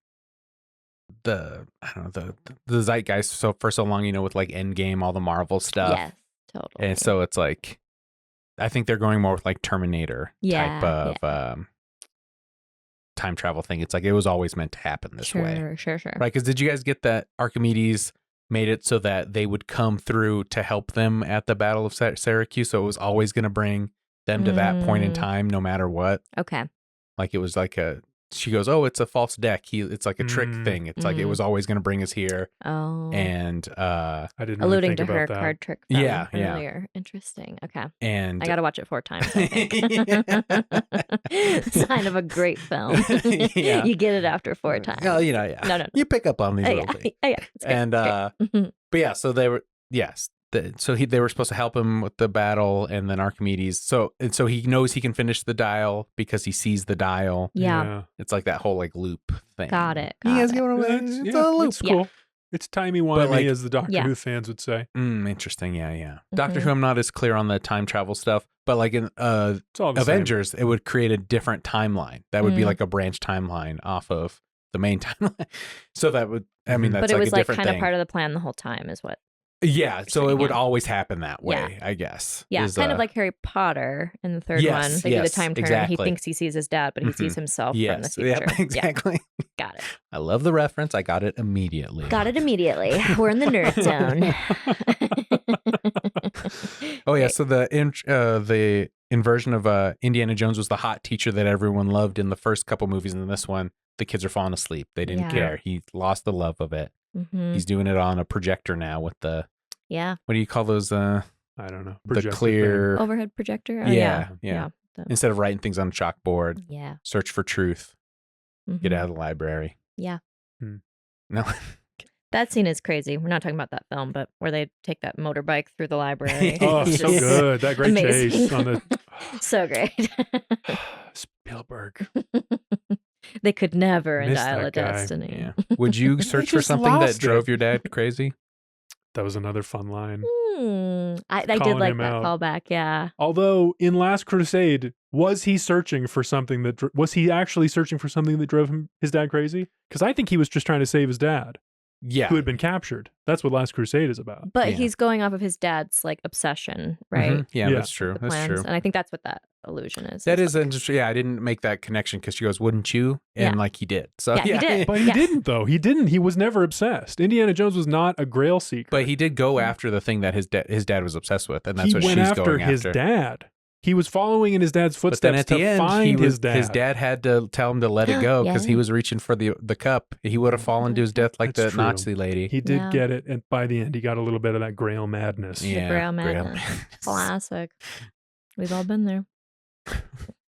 zeitgeist for so long, with like Endgame, all the Marvel stuff. Yes, totally. And so it's like, I think they're going more with like Terminator type of time travel thing. It's like it was always meant to happen this way, Sure. right? Because did you guys get that Archimedes made it so that they would come through to help them at the Battle of Syracuse? So it was always going to bring them to that point in time, no matter what. Okay. Like it was like she goes, oh, it's a false deck. It's like a trick thing. It's like it was always going to bring us here. Oh. And I didn't really alluding think to about her that. card trick. Yeah. Earlier. Interesting. Okay. And I got to watch it 4 times. I think. Sign of a great film. Yeah. You get it after 4 times. Well, yeah. No. You pick up on these little things. Yeah. It's great. And but yeah, so they were they were supposed to help him with the battle, and then Archimedes. So he knows he can finish the dial because he sees the dial. Yeah. It's like that whole like loop thing. Got it. You guys Got get it. what I'm saying? It's a loop. It's cool. It's timey-wimey, like- as the Doctor Who fans would say. Interesting. Yeah. Doctor Who, I'm not as clear on the time travel stuff, but like in It's all the Avengers, it would create a different timeline. That would be like a branch timeline off of the main timeline. So that would, I mean, that's But it like was a like different kind thing. of part of the plan the whole time, is what. Yeah, so it would Yeah. always happen that way, Yeah. I guess. Yeah, is, kind of like Harry Potter in the third Yes, one. They do the yes, time turn. exactly. He thinks he sees his dad, but he sees himself from the yes, future. yep, exactly. Yeah, got it. I love the reference. I got it immediately. Got it immediately. We're in the nerd zone. Oh yeah, so the inversion of Indiana Jones was the hot teacher that everyone loved in the first couple movies, and in this one, the kids are falling asleep. They didn't Yeah. care. He lost the love of it. Mhm. He's doing it on a projector now with the Yeah. what do you call those? I don't know. The Projector clear Overhead projector? Oh, Yeah. The- instead of writing things on a chalkboard. yeah. Search for truth. Get Mhm. out of the library. Yeah. No. That scene is crazy. We're not talking about that film, but where they take that motorbike through the library. Oh, It's so just good. That great amazing. chase on the So great. Spielberg. They could never in Miss Dial that of guy. Destiny. Yeah. Would you search for just something that lost drove it. your dad crazy? That was another fun line. I did Calling like him that out. callback. Yeah. Although in Last Crusade, was he searching for something that was he actually searching for something that drove his dad crazy? Because I think he was just trying to save his dad, Yeah. who had been captured. That's what Last Crusade is about. But Yeah. he's going off of his dad's like obsession, right? Mhm. Yeah, Yeah. that's true. The That's plans. true. And I think that's what that illusion is. That It's is interesting. Yeah, I didn't make that connection because she goes, "Wouldn't you?" And Yeah. like he did. So Yeah, he did. But he Yeah. didn't, though. He didn't. He was never obsessed. Indiana Jones was not a Grail seeker. But he did go after the thing that his dad was obsessed with, and that's he what went she's after going his after. dad. He was following in his dad's But then footsteps at the to end, find his dad. his dad had to tell him to let it go because he Yeah. was reaching for the cup. He would have fallen to his death like That's the true. Nazi lady. He did Yeah. get it, and by the end, he got a little bit of that Grail madness. Yeah, Grail Grail Madness. Madness. Classic. We've all been there.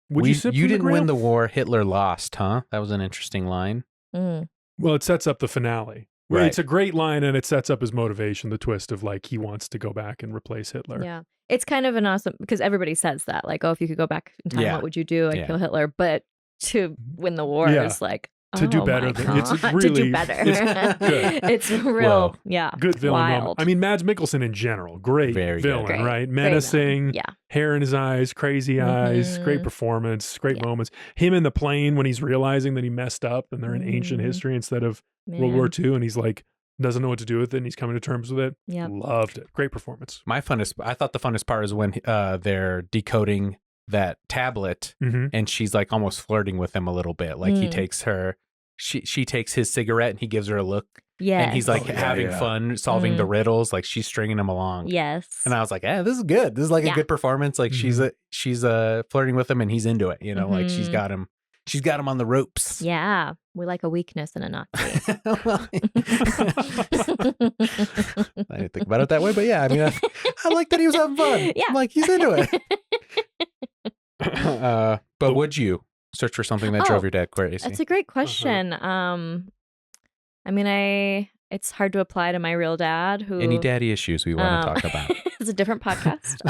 Would you sip you from didn't Grail? win the war. Hitler lost, huh? That was an interesting line. Mm. Well, it sets up the finale. Where Right. It's a great line, and it sets up his motivation, the twist of like he wants to go back and replace Hitler. Yeah. It's kind of an awesome, because everybody says that, like, oh, if you could go back in time, Yeah. what would you do? I'd Yeah. kill Hitler. But to win the war Yeah. is like, To do oh better my than- it's God. really- to do better. it's good. It's real, Well, yeah. Good villain wild. moment. I mean, Mads Mikkelsen in general, great Very good. villain, Great. right? Great Menacing, villain. Yeah. hair in his eyes, crazy eyes, great Mhm. performance, great Yeah. moments. Him in the plane when he's realizing that he messed up and they're in ancient Mhm. history instead of World Man. War II, and he's like doesn't know what to do with it, and he's coming to terms with it. Yep. Loved it. Great performance. I thought the funnest part is when they're decoding that tablet, Mm-hmm. and she's like almost flirting with him a little bit. Like he Mm. takes her, she takes his cigarette, and he gives her a look. Yes. And he's like having fun solving the riddles. Like she's stringing him along. Yes. And I was like, this is good. This is like a good performance. Like she's flirting with him and he's into it. You know, like she's got him on the ropes. Yeah. We like a weakness in a Nazi. Well, I didn't think about it that way, but yeah, I mean, I like that he was having fun. Yeah. I'm like, he's into it. But would you search for something that drove your dad crazy? That's a great question. I mean, it's hard to apply to my real dad who... Any daddy issues we want to talk about? It's a different podcast.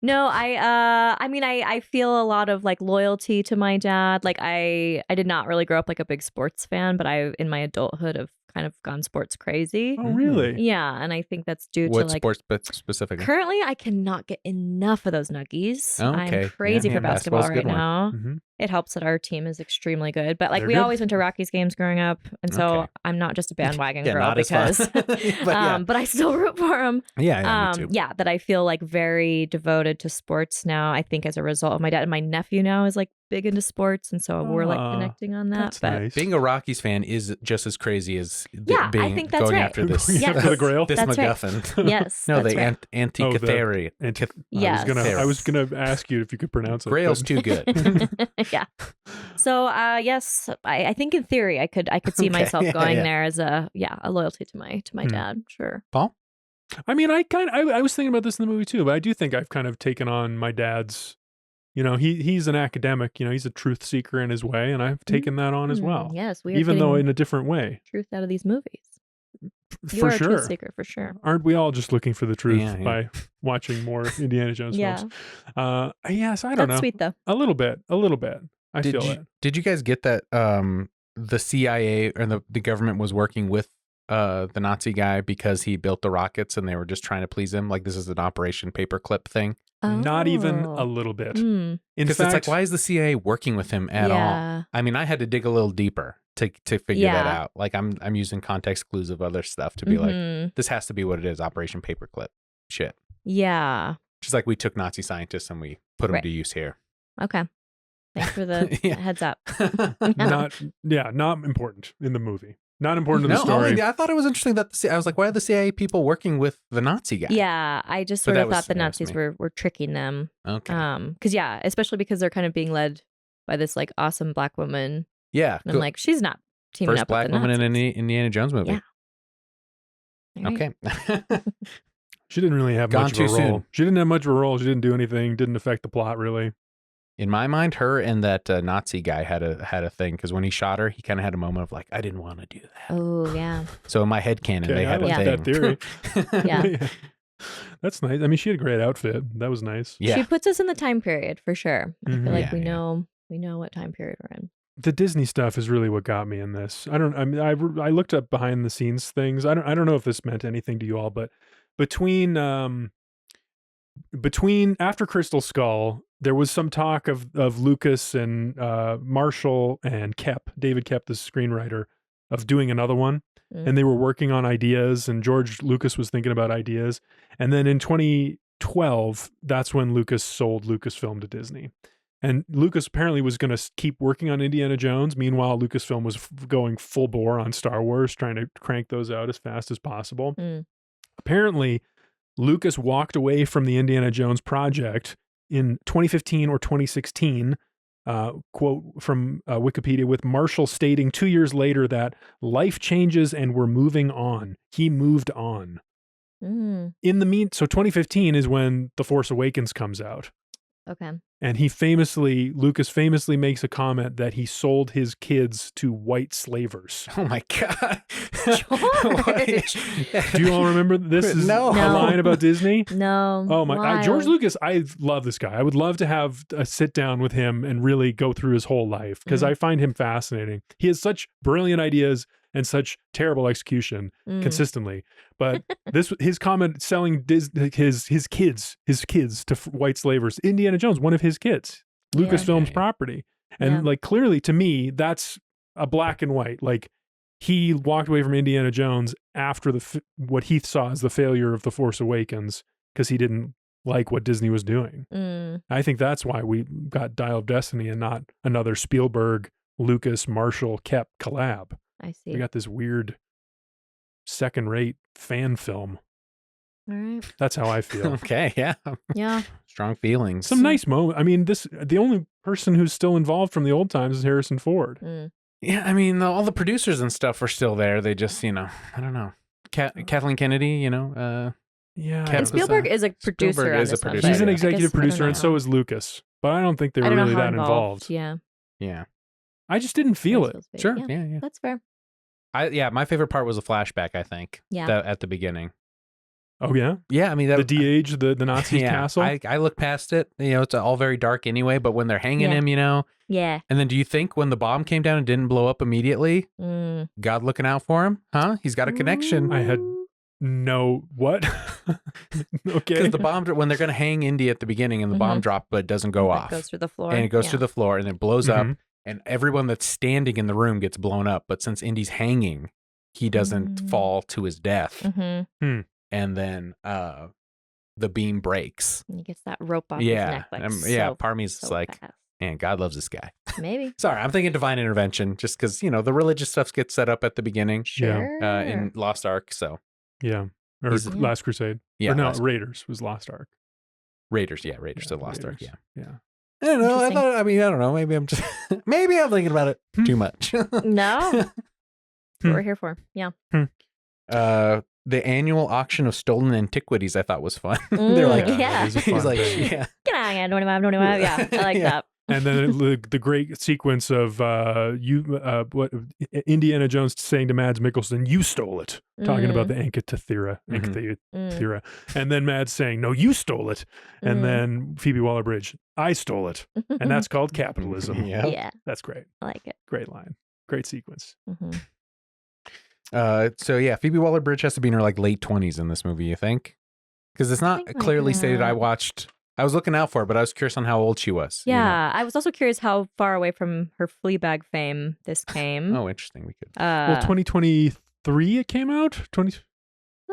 No, I mean, I feel a lot of like loyalty to my dad. Like I did not really grow up like a big sports fan, but in my adulthood have kind of gone sports crazy. Oh, really? Yeah, and I think that's due to what like sports specifically? Currently, I cannot get enough of those Nuggies. Oh, okay. I'm crazy for basketball right now. Mm-hmm. It helps that our team is extremely good, but like we always went to Rockies games growing up, and so I'm not just a bandwagon girl because, but I still root for them. Yeah, me too. Yeah, that I feel like very devoted to sports now. I think as a result of my dad and my nephew now is like big into sports, and so we're like connecting on that. That's but nice. Being a Rockies fan is just as crazy as I think that's going right. after this. For the Grail. This that's MacGuffin. Right. Yes. No, that's the right. Antikythera. Yes. I was gonna ask you if you could pronounce it. Grail's too good. Yeah. So yes, I think in theory I could see myself going there as a loyalty to my dad. Sure. Paul? I mean, I was thinking about this in the movie too, but I do think I've kind of taken on my dad's. You know, he's an academic. You know, he's a truth seeker in his way, and I've taken that on as well. Yes, we are even though in a different way. Truth out of these movies. For sure, a truth seeker for sure. Aren't we all just looking for the truth by watching more Indiana Jones films? Yes, I don't know. That's sweet though. A little bit. I feel it. Did you guys get that? The CIA or the government was working with the Nazi guy because he built the rockets, and they were just trying to please him. Like this is an Operation Paperclip thing. Not even a little bit. In fact, it's like, why is the CIA working with him at all? I mean, I had to dig a little deeper to figure that out. Like I'm using context clues of other stuff to be like, this has to be what it is. Operation Paperclip. Shit. Yeah. Just like we took Nazi scientists and we put them to use here. Okay. Thanks for the heads up. Not important in the movie. Not important to the story. I thought it was interesting that I was like, why are the CIA people working with the Nazi guy? Yeah, I just sort of thought the Nazis were tricking them. Okay. Because especially because they're kind of being led by this like awesome black woman. Yeah. And I'm like, she's not teaming up with the Nazis. First black woman in any Indiana Jones movie. Yeah. Okay. She didn't really have much of a role. Soon. She didn't have much of a role. She didn't do anything. Didn't affect the plot really. In my mind, her and that Nazi guy had a thing because when he shot her, he kind of had a moment of like, I didn't want to do that. Oh yeah. So in my headcanon, they had a thing. That theory. Yeah. That's nice. I mean, she had a great outfit. That was nice. Yeah. She puts us in the time period for sure. I feel like we know what time period we're in. The Disney stuff is really what got me in this. I looked up behind the scenes things. I don't know if this meant anything to you all, but between after Crystal Skull, there was some talk of Lucas and Marshall and David Koepp, the screenwriter, of doing another one. And they were working on ideas, and George Lucas was thinking about ideas. And then in 2012, that's when Lucas sold Lucasfilm to Disney. And Lucas apparently was going to keep working on Indiana Jones. Meanwhile, Lucasfilm was going full bore on Star Wars, trying to crank those out as fast as possible. Apparently, Lucas walked away from the Indiana Jones project in 2015 or 2016, quote from Wikipedia, with Marshall stating 2 years later that life changes and we're moving on. He moved on. In the so 2015 is when The Force Awakens comes out. Okay. And Lucas famously makes a comment that he sold his kids to white slavers. Oh my God. George. Do you all remember this? Is a line about Disney? No. Oh my, George Lucas, I love this guy. I would love to have a sit down with him and really go through his whole life because I find him fascinating. He has such brilliant ideas and such terrible execution consistently. But his comment selling his kids to white slavers, Indiana Jones, one of his kids, Lucasfilm's property. And like clearly to me, that's a black and white. Like he walked away from Indiana Jones after what he saw as the failure of The Force Awakens because he didn't like what Disney was doing. I think that's why we got Dial of Destiny and not another Spielberg, Lucas, Marshall, Koepp collab. I see. We got this weird second-rate fan film. All right. That's how I feel. Okay, yeah. Yeah. Strong feelings. Some nice moment. I mean, the only person who's still involved from the old times is Harrison Ford. Yeah, I mean, all the producers and stuff are still there. They just, I don't know. Kathleen Kennedy, Yeah. And Spielberg is a producer. Spielberg is a producer. He's an Yeah. executive producer, and so is Lucas. But I don't think they were really that involved. Yeah. Yeah. I just didn't feel it. Sure. Yeah. Yeah. That's fair. My favorite part was a flashback, I think. Yeah. At the beginning. Oh, yeah? Yeah, I mean... the de-age, the Nazi castle? I look past it. It's all very dark anyway, but when they're hanging him, Yeah. And then do you think when the bomb came down and didn't blow up immediately, God looking out for him? Huh? He's got a connection. I had no... What? Okay. Because the bomb... When they're going to hang Indy at the beginning and the bomb dropped, but it doesn't go off. It goes through the floor. And it goes through the floor and it blows up. And everyone that's standing in the room gets blown up. But since Indy's hanging, he doesn't fall to his death. And then the beam breaks. And he gets that rope off his neck. Part of me's like, man, God loves this guy. Maybe. Sorry, I'm thinking divine intervention just because, the religious stuff gets set up at the beginning. Sure. In Lost Ark, so. Yeah. Or Last Crusade. Yeah. Or no, Raiders was Lost Ark. Raiders, the Lost Ark, yeah. Yeah. I don't know. I don't know. Maybe I'm just, maybe I'm thinking about it too much. No. That's what we're here for. Yeah. The annual auction of stolen antiquities I thought was fun. They're like, he's like, yeah. Get on, yeah, 25. Yeah, I like that. And then the great sequence of what Indiana Jones saying to Mads Mikkelsen, "You stole it," talking about the Anchithera, and then Mads saying, "No, you stole it," and then Phoebe Waller-Bridge, "I stole it," and that's called capitalism. Yeah, that's great. I like it. Great line. Great sequence. So yeah, Phoebe Waller-Bridge has to be in her late 20s in this movie, you think? Because it's not clearly stated. I was looking out for it, but I was curious on how old she was. Yeah, I was also curious how far away from her Fleabag fame this came. Oh, interesting. We could. Well, 2023 it came out.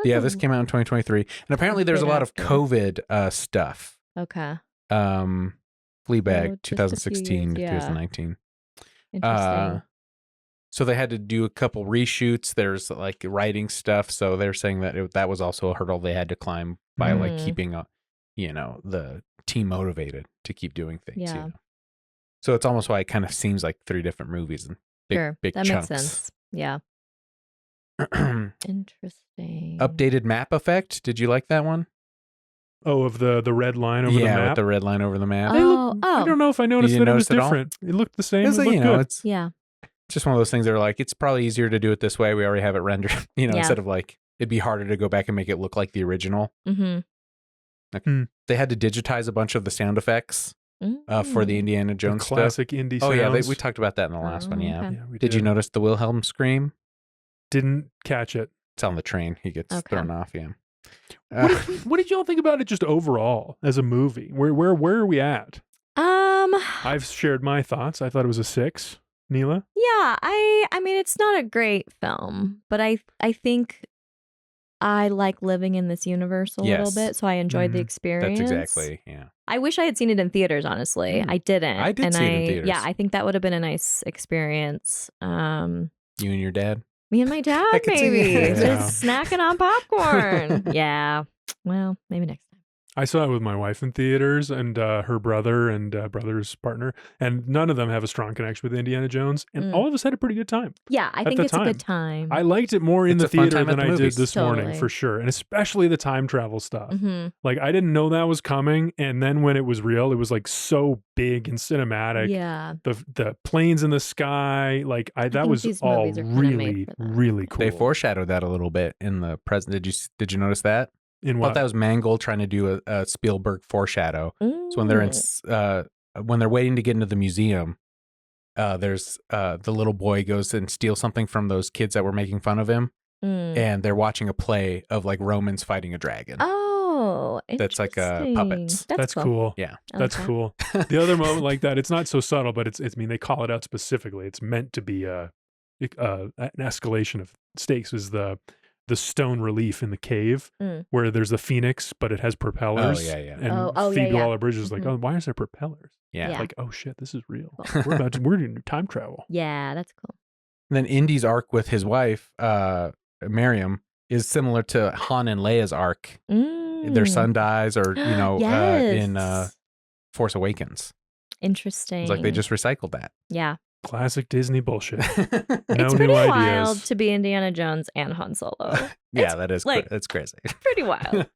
Yeah, this came out in 2023, and apparently there's a lot of COVID stuff. Okay. Fleabag 2016 to 2019. Interesting. So they had to do a couple reshoots. There's writing stuff. So they're saying that that was also a hurdle they had to climb by keeping the team motivated to keep doing things. Yeah. So it's almost why it kind of seems like 3 different movies and big that chunks. makes sense. Yeah. Interesting. Updated map effect. Did you like that one? Oh, of the red line over the map? Yeah, with the red line over the map. I don't know if I noticed that it was different. It looked the same. It looked good. It's just one of those things that are it's probably easier to do it this way. We already have it rendered, instead of it'd be harder to go back and make it look like the original. They had to digitize a bunch of the sound effects for the Indiana Jones classic indie sounds. Oh, yeah, sounds. We talked about that in the last one, yeah. Okay. We Did you notice the Wilhelm scream? Didn't catch it. It's on the train. He gets thrown off, yeah. What did y'all think about it just overall as a movie? Where are we at? I've shared my thoughts. I thought it was a 6. Neyla? Yeah, I mean it's not a great film, but I think I like living in this universe a little bit, so I enjoyed the experience. That's exactly, yeah. I wish I had seen it in theaters, honestly. I didn't. I did see it in theaters. Yeah, I think that would have been a nice experience. You and your dad? Me and my dad, maybe. Just snacking on popcorn. Yeah. Well, maybe next time. I saw it with my wife in theaters and her brother and brother's partner, and none of them have a strong connection with Indiana Jones, and all of us had a pretty good time. Yeah, I think it's a good time. I liked it more in the theater than I did this morning, for sure, and especially the time travel stuff. I didn't know that was coming, and then when it was real, it was so big and cinematic. Yeah, the planes in the sky, that was all really, really cool. They foreshadowed that a little bit in the present. Did you notice that? In what? I thought that was Mangold trying to do a Spielberg foreshadow. So when they're waiting to get into the museum, there's the little boy goes and steals something from those kids that were making fun of him, and they're watching a play of Romans fighting a dragon. Oh, that's puppets. That's cool. Yeah, that's cool. The other moment like that, it's not so subtle, but it's. I mean, they call it out specifically. It's meant to be an escalation of stakes. Is the stone relief in the cave where there's the phoenix, but it has propellers. Oh, yeah. And Phoebe Waller-Bridge is like, oh, why is there propellers? Yeah. Like, oh shit, this is real. Cool. We're doing time travel. Yeah, that's cool. And then Indy's arc with his wife, Marion is similar to Han and Leia's arc. Mm. Their son dies, or Yes. in Force Awakens. Interesting. It's like they just recycled that. Yeah. Classic Disney bullshit. It's No pretty new wild ideas. to be Indiana Jones and Han Solo. Yeah, that is like- it's crazy. Pretty wild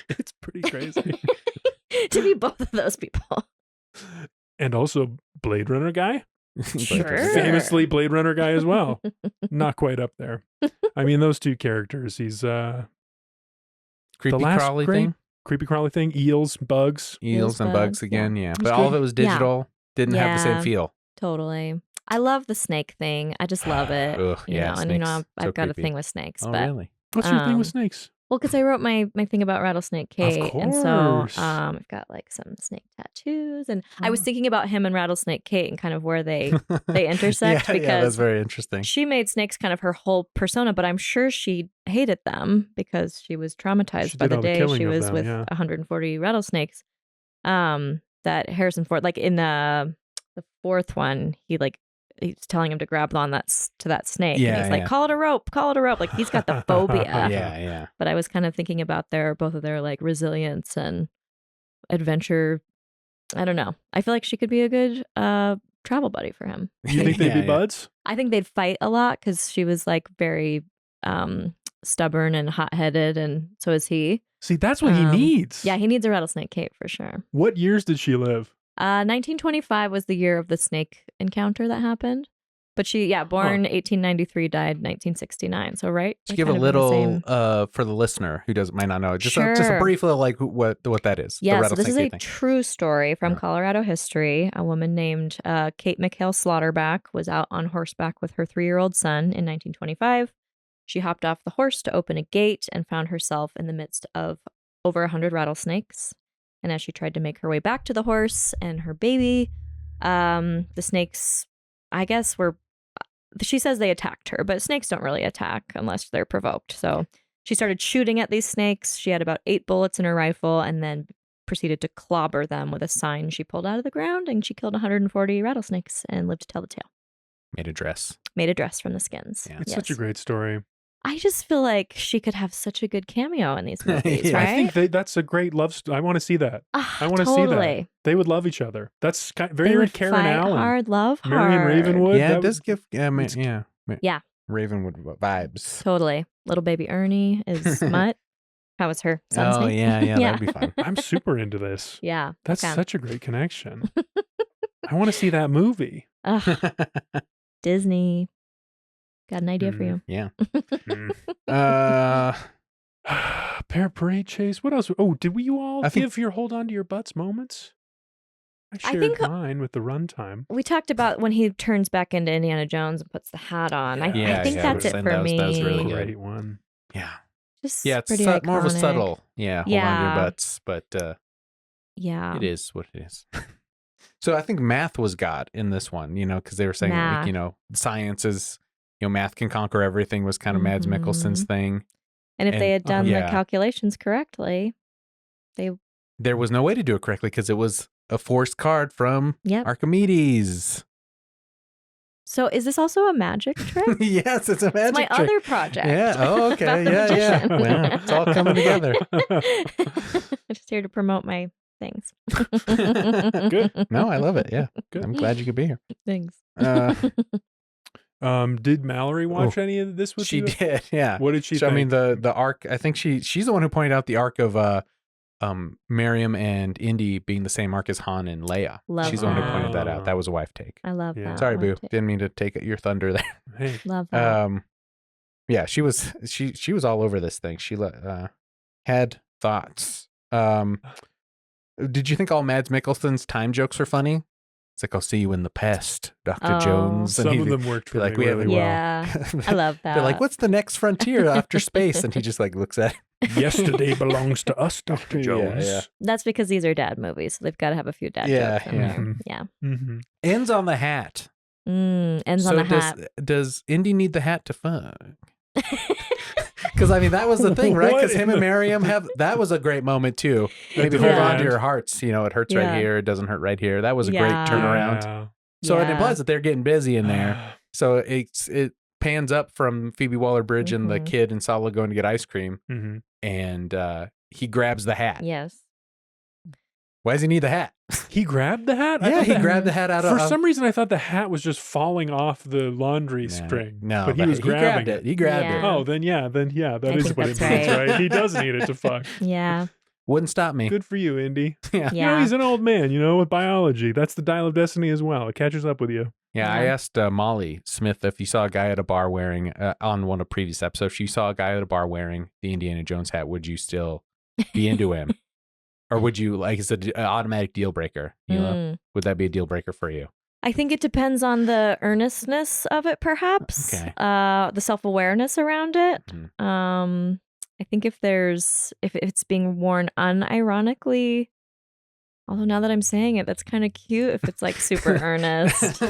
It's pretty crazy. to be both of those people. And also Blade Runner guy. Sure. Famously Blade Runner guy as well. Not quite up there. I mean, those two characters. He's Creepy last crawly great- thing. creepy crawly thing. Eels, bugs. Eels and bugs, bugs again, yeah. That's But all good. of it was digital. Didn't have the Yeah. same feel. Totally. I love the snake thing. I just love it. Ugh, you yeah, know, and you know, snakes, I've so got a creepy. thing with snakes. Oh, but really? What's your thing with Um, snakes? well, because I wrote my thing about Rattlesnake Kate, and so course. I've got like some snake tattoos, and I was Oh. thinking about him and Rattlesnake Kate and kind of where they intersect yeah, that's because very interesting. she made snakes kind of her whole persona, but I'm sure she hated them because she was traumatized She by did the all the day killing she of was them, with yeah. 140 rattlesnakes. That Harrison Ford, like in the fourth one, he's telling him to grab on that snake, and Yeah, he's like, yeah. call it a rope, like he's got the phobia. Yeah. But I was kind of thinking about both of their like resilience and adventure. I don't know. I feel like she could be a good travel buddy for him. You think they'd Yeah, be yeah. buds? I think they'd fight a lot because she was like very stubborn and hot-headed, and so is he. See, that's what he needs. Yeah, he needs a Rattlesnake Kate for sure. What years did she live? 1925 was the year of the snake encounter that happened. But she, born 1893, died 1969. So right, Just like, give a kind of in the little same- for the listener who might not know. Just a Sure. brief little like what that is. the Yeah, so this rattlesnake is a thing. true story from Yeah. Colorado history. A woman named Kate McHale Slaughterback was out on horseback with her 3-year-old son in 1925. She hopped off the horse to open a gate and found herself in the midst of over 100 rattlesnakes. And as she tried to make her way back to the horse and her baby, the snakes, I guess, she says they attacked her, but snakes don't really attack unless they're provoked. So she started shooting at these snakes. She had about 8 bullets in her rifle and then proceeded to clobber them with a sign she pulled out of the ground, and she killed 140 rattlesnakes and lived to tell the tale. Made a dress. Made a dress from the skins. Yeah. It's such a great story. I just feel like she could have such a good cameo in these movies, Yeah. right? I think that's a great love story. I want to see that. I want to see totally. that. They would love each other. That's They very would Karen fight Allen. hard, love hard. Marion Ravenwood. Yeah, that it does would- give it's- Yeah. Ravenwood vibes. Totally. Little baby Ernie is Mutt. How was her son's Oh name? yeah, Yeah. that'd be fun. I'm super into this. Yeah. That's okay. such a great connection. I want to see that movie. Ugh, Disney. Got an idea for you. Yeah. Mm. Parade chase. What else? Oh, did you all I think- give your hold on to your butts moments? I I shared think- mine with the runtime. We talked about when he turns back into Indiana Jones and puts the hat on. I Yeah, think yeah, that's it that for was- me. that was really good. Great one. Yeah. Just Yeah, it's pretty more of a iconic. subtle. Yeah, hold on to Yeah. your butts, but Yeah. it is what it is. So I think math was got in this one, because they were saying Math. like, science is, math can conquer everything was kind of Mads Mhm. Mikkelsen's thing. And if they had And- done yeah. the calculations correctly, There was no way to do it correctly because it was a forced card from Yep. Archimedes. So is this also a magic trick? Yes, it's a It's magic my trick. other project. Yeah. Oh, okay. About the Yeah, yeah. magician. Well, it's all coming together. Just here to promote my things. Good. No, I love it. Yeah. Good. I'm glad you could be here. Thanks. Did Mallory watch any of this with She you? did. Yeah. What did she So, think? I mean, the arc, I think she's the one who pointed out the arc of Marion and Indy being the same arc as Han and Leia. Love She's the one who that. pointed that out. That was a wife take. I love Yeah. that. Sorry, one Boo. too. Didn't mean to take your thunder there. Hey, Love that. Yeah, she was all over this thing. She had thoughts. Did you think all Mads Mikkelsen's time jokes were funny? It's like, I'll see you in the past, Dr. Oh. Jones. some And of he'd them worked be for like, me we really haven't- well. Yeah. I love that. They're like, what's the next frontier after space? And he just like looks at it. Yesterday belongs to us, Dr. Yeah, Jones. yeah. That's because these are dad movies, so they've got to have a few dad Yeah, jokes in yeah. there. Yeah. Mm-hmm. Ends on the hat. Ends on the hat. Does Indy need the hat to fuck? Because I mean, that was the thing, right? What Because in him and the- Marion that was a great moment too. Maybe Yeah. hold on to your hearts. It hurts Yeah. right here. It doesn't hurt right here. That was a Yeah. great turnaround. Yeah. So it Yeah. implies that they're getting busy in there. So it pans up from Phoebe Waller-Bridge and the kid and Sala going to get ice cream, and he grabs the hat. Yes. Why does he need the hat? He grabbed the hat? Yeah, he grabbed the hat out of... For some reason, I thought the hat was just falling off the laundry string. No, but he was grabbing it. He grabbed it. Oh, then yeah, that is what it means, right? He does need it to fuck. Yeah. Wouldn't stop me. Good for you, Indy. Yeah. You know, he's an old man, with biology. That's the dial of destiny as well. It catches up with you. Yeah, I asked Molly Smith if you saw a guy at a bar wearing, on one of the previous episodes, if you saw a guy at a bar wearing the Indiana Jones hat, would you still be into him? Or would you, like, it's an automatic deal breaker? Would that be a deal breaker for you? I think it depends on the earnestness of it, perhaps. Okay. The self-awareness around it. I think if it's being worn unironically, although now that I'm saying it, that's kind of cute if it's like super earnest.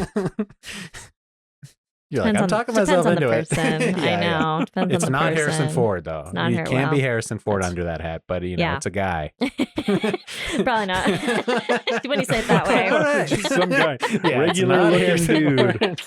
You're like, I'm talking myself into it. I know. Depends it's on the not person. Harrison Ford, though. It's not you can't be Harrison Ford under that hat, but it's a guy. Probably not. When you say it that way. Right. Just some guy. Regular looking dude.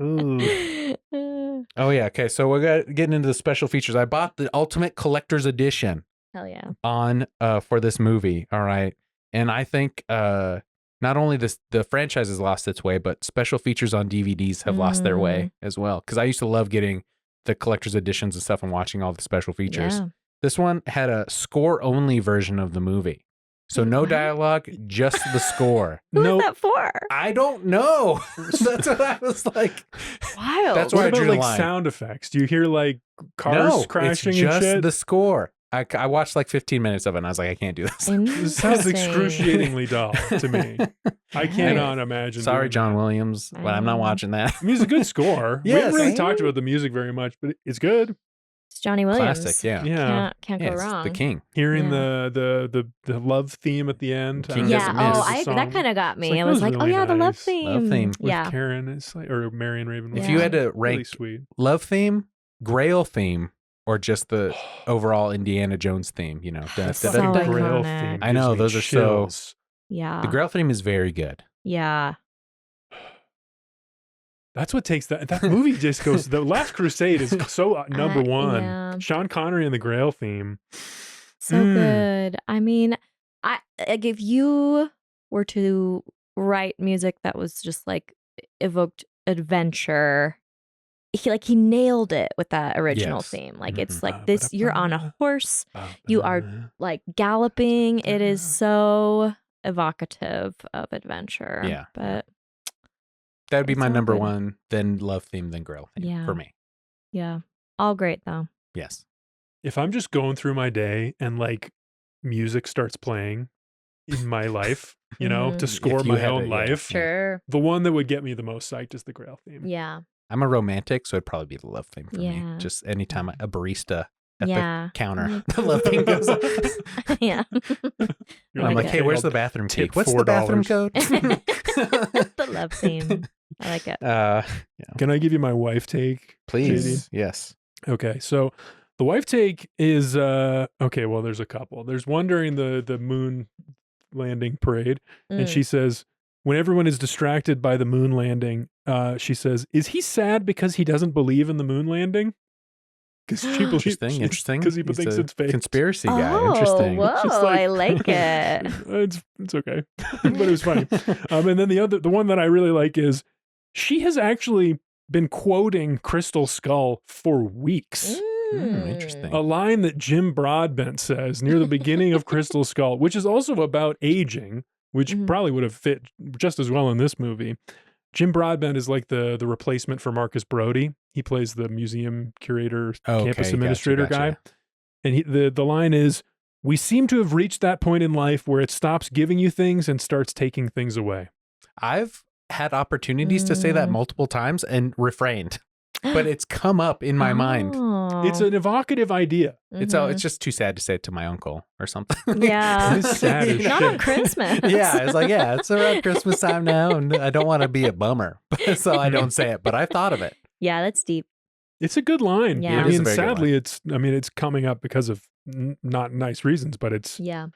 Ooh. Oh, yeah. Okay. So we're getting into the special features. I bought the Ultimate Collector's Edition. Hell yeah. On for this movie. All right. And I think not only the franchise has lost its way, but special features on DVDs have lost their way as well. Because I used to love getting the collector's editions and stuff and watching all the special features. Yeah. This one had a score-only version of the movie. So no dialogue, just the score. Who was that for? I don't know. That's what I was like. Wild. That's why I drew the line. Sound effects? Do you hear like cars crashing it's just and shit? The score. I watched like 15 minutes of it and I was like, I can't do this. This sounds excruciatingly dull to me. I cannot imagine. Sorry, John Williams, but I'm not watching that. I mean, it's a good score. Yes. We haven't really talked about the music very much, but it's good. It's Johnny Williams. Classic, yeah. Can't go wrong. The king. Hearing the love theme at the end. That kind of got me. I was like, really the love theme. Love theme. With Karen, or Marion Ravenwood. If you had to rank really sweet. Love theme, Grail theme, or just the overall Indiana Jones theme, So the Grail theme. I know, those chills. are so... Yeah. The Grail theme is very good. Yeah. That's what takes that movie just goes. The Last Crusade is so number one. Yeah. Sean Connery and the Grail theme. So good. I mean, if you were to write music that was just like evoked adventure, he nailed it with that original theme. Like it's like this, you're on a horse, you are like galloping. It is so evocative of adventure. Yeah. But that would be my number one, then Love theme, then Grail theme for me. Yeah. All great though. Yes. If I'm just going through my day and like music starts playing in my life, to score my own life, sure. The one that would get me the most psyched is the Grail theme. Yeah. I'm a romantic, so it'd probably be the Love theme for me. Just anytime a barista at the counter, the Love theme goes on. Yeah. I'm like, hey, where's the bathroom key? What's the bathroom code? The Love theme. I like it. Can I give you my wife take? Please. Yes. Okay. So the wife take is, well, there's a couple. There's one during the moon landing parade. And she says, when everyone is distracted by the moon landing, she says, is he sad because he doesn't believe in the moon landing? Because interesting. Because he thinks it's fake. Conspiracy guy. Interesting. Whoa, I like it. It's okay, but it was funny. And then the one that I really like is she has actually been quoting Crystal Skull for weeks. Interesting. A line that Jim Broadbent says near the beginning of Crystal Skull, which is also about aging, which probably would have fit just as well in this movie. Jim Broadbent is like the replacement for Marcus Brody. He plays the museum curator, campus administrator guy. And the line is, we seem to have reached that point in life where it stops giving you things and starts taking things away. I've had opportunities to say that multiple times and refrained, but it's come up in my mind. It's an evocative idea. It's just too sad to say it to my uncle or something. Yeah. It's sad as Not shit. on Christmas. Yeah, it's like, it's around Christmas time now, and I don't want to be a bummer, so I don't say it, but I've thought of it. Yeah, that's deep. It's a good line. Yeah. I mean, sadly, it's coming up because of not nice reasons, but it's it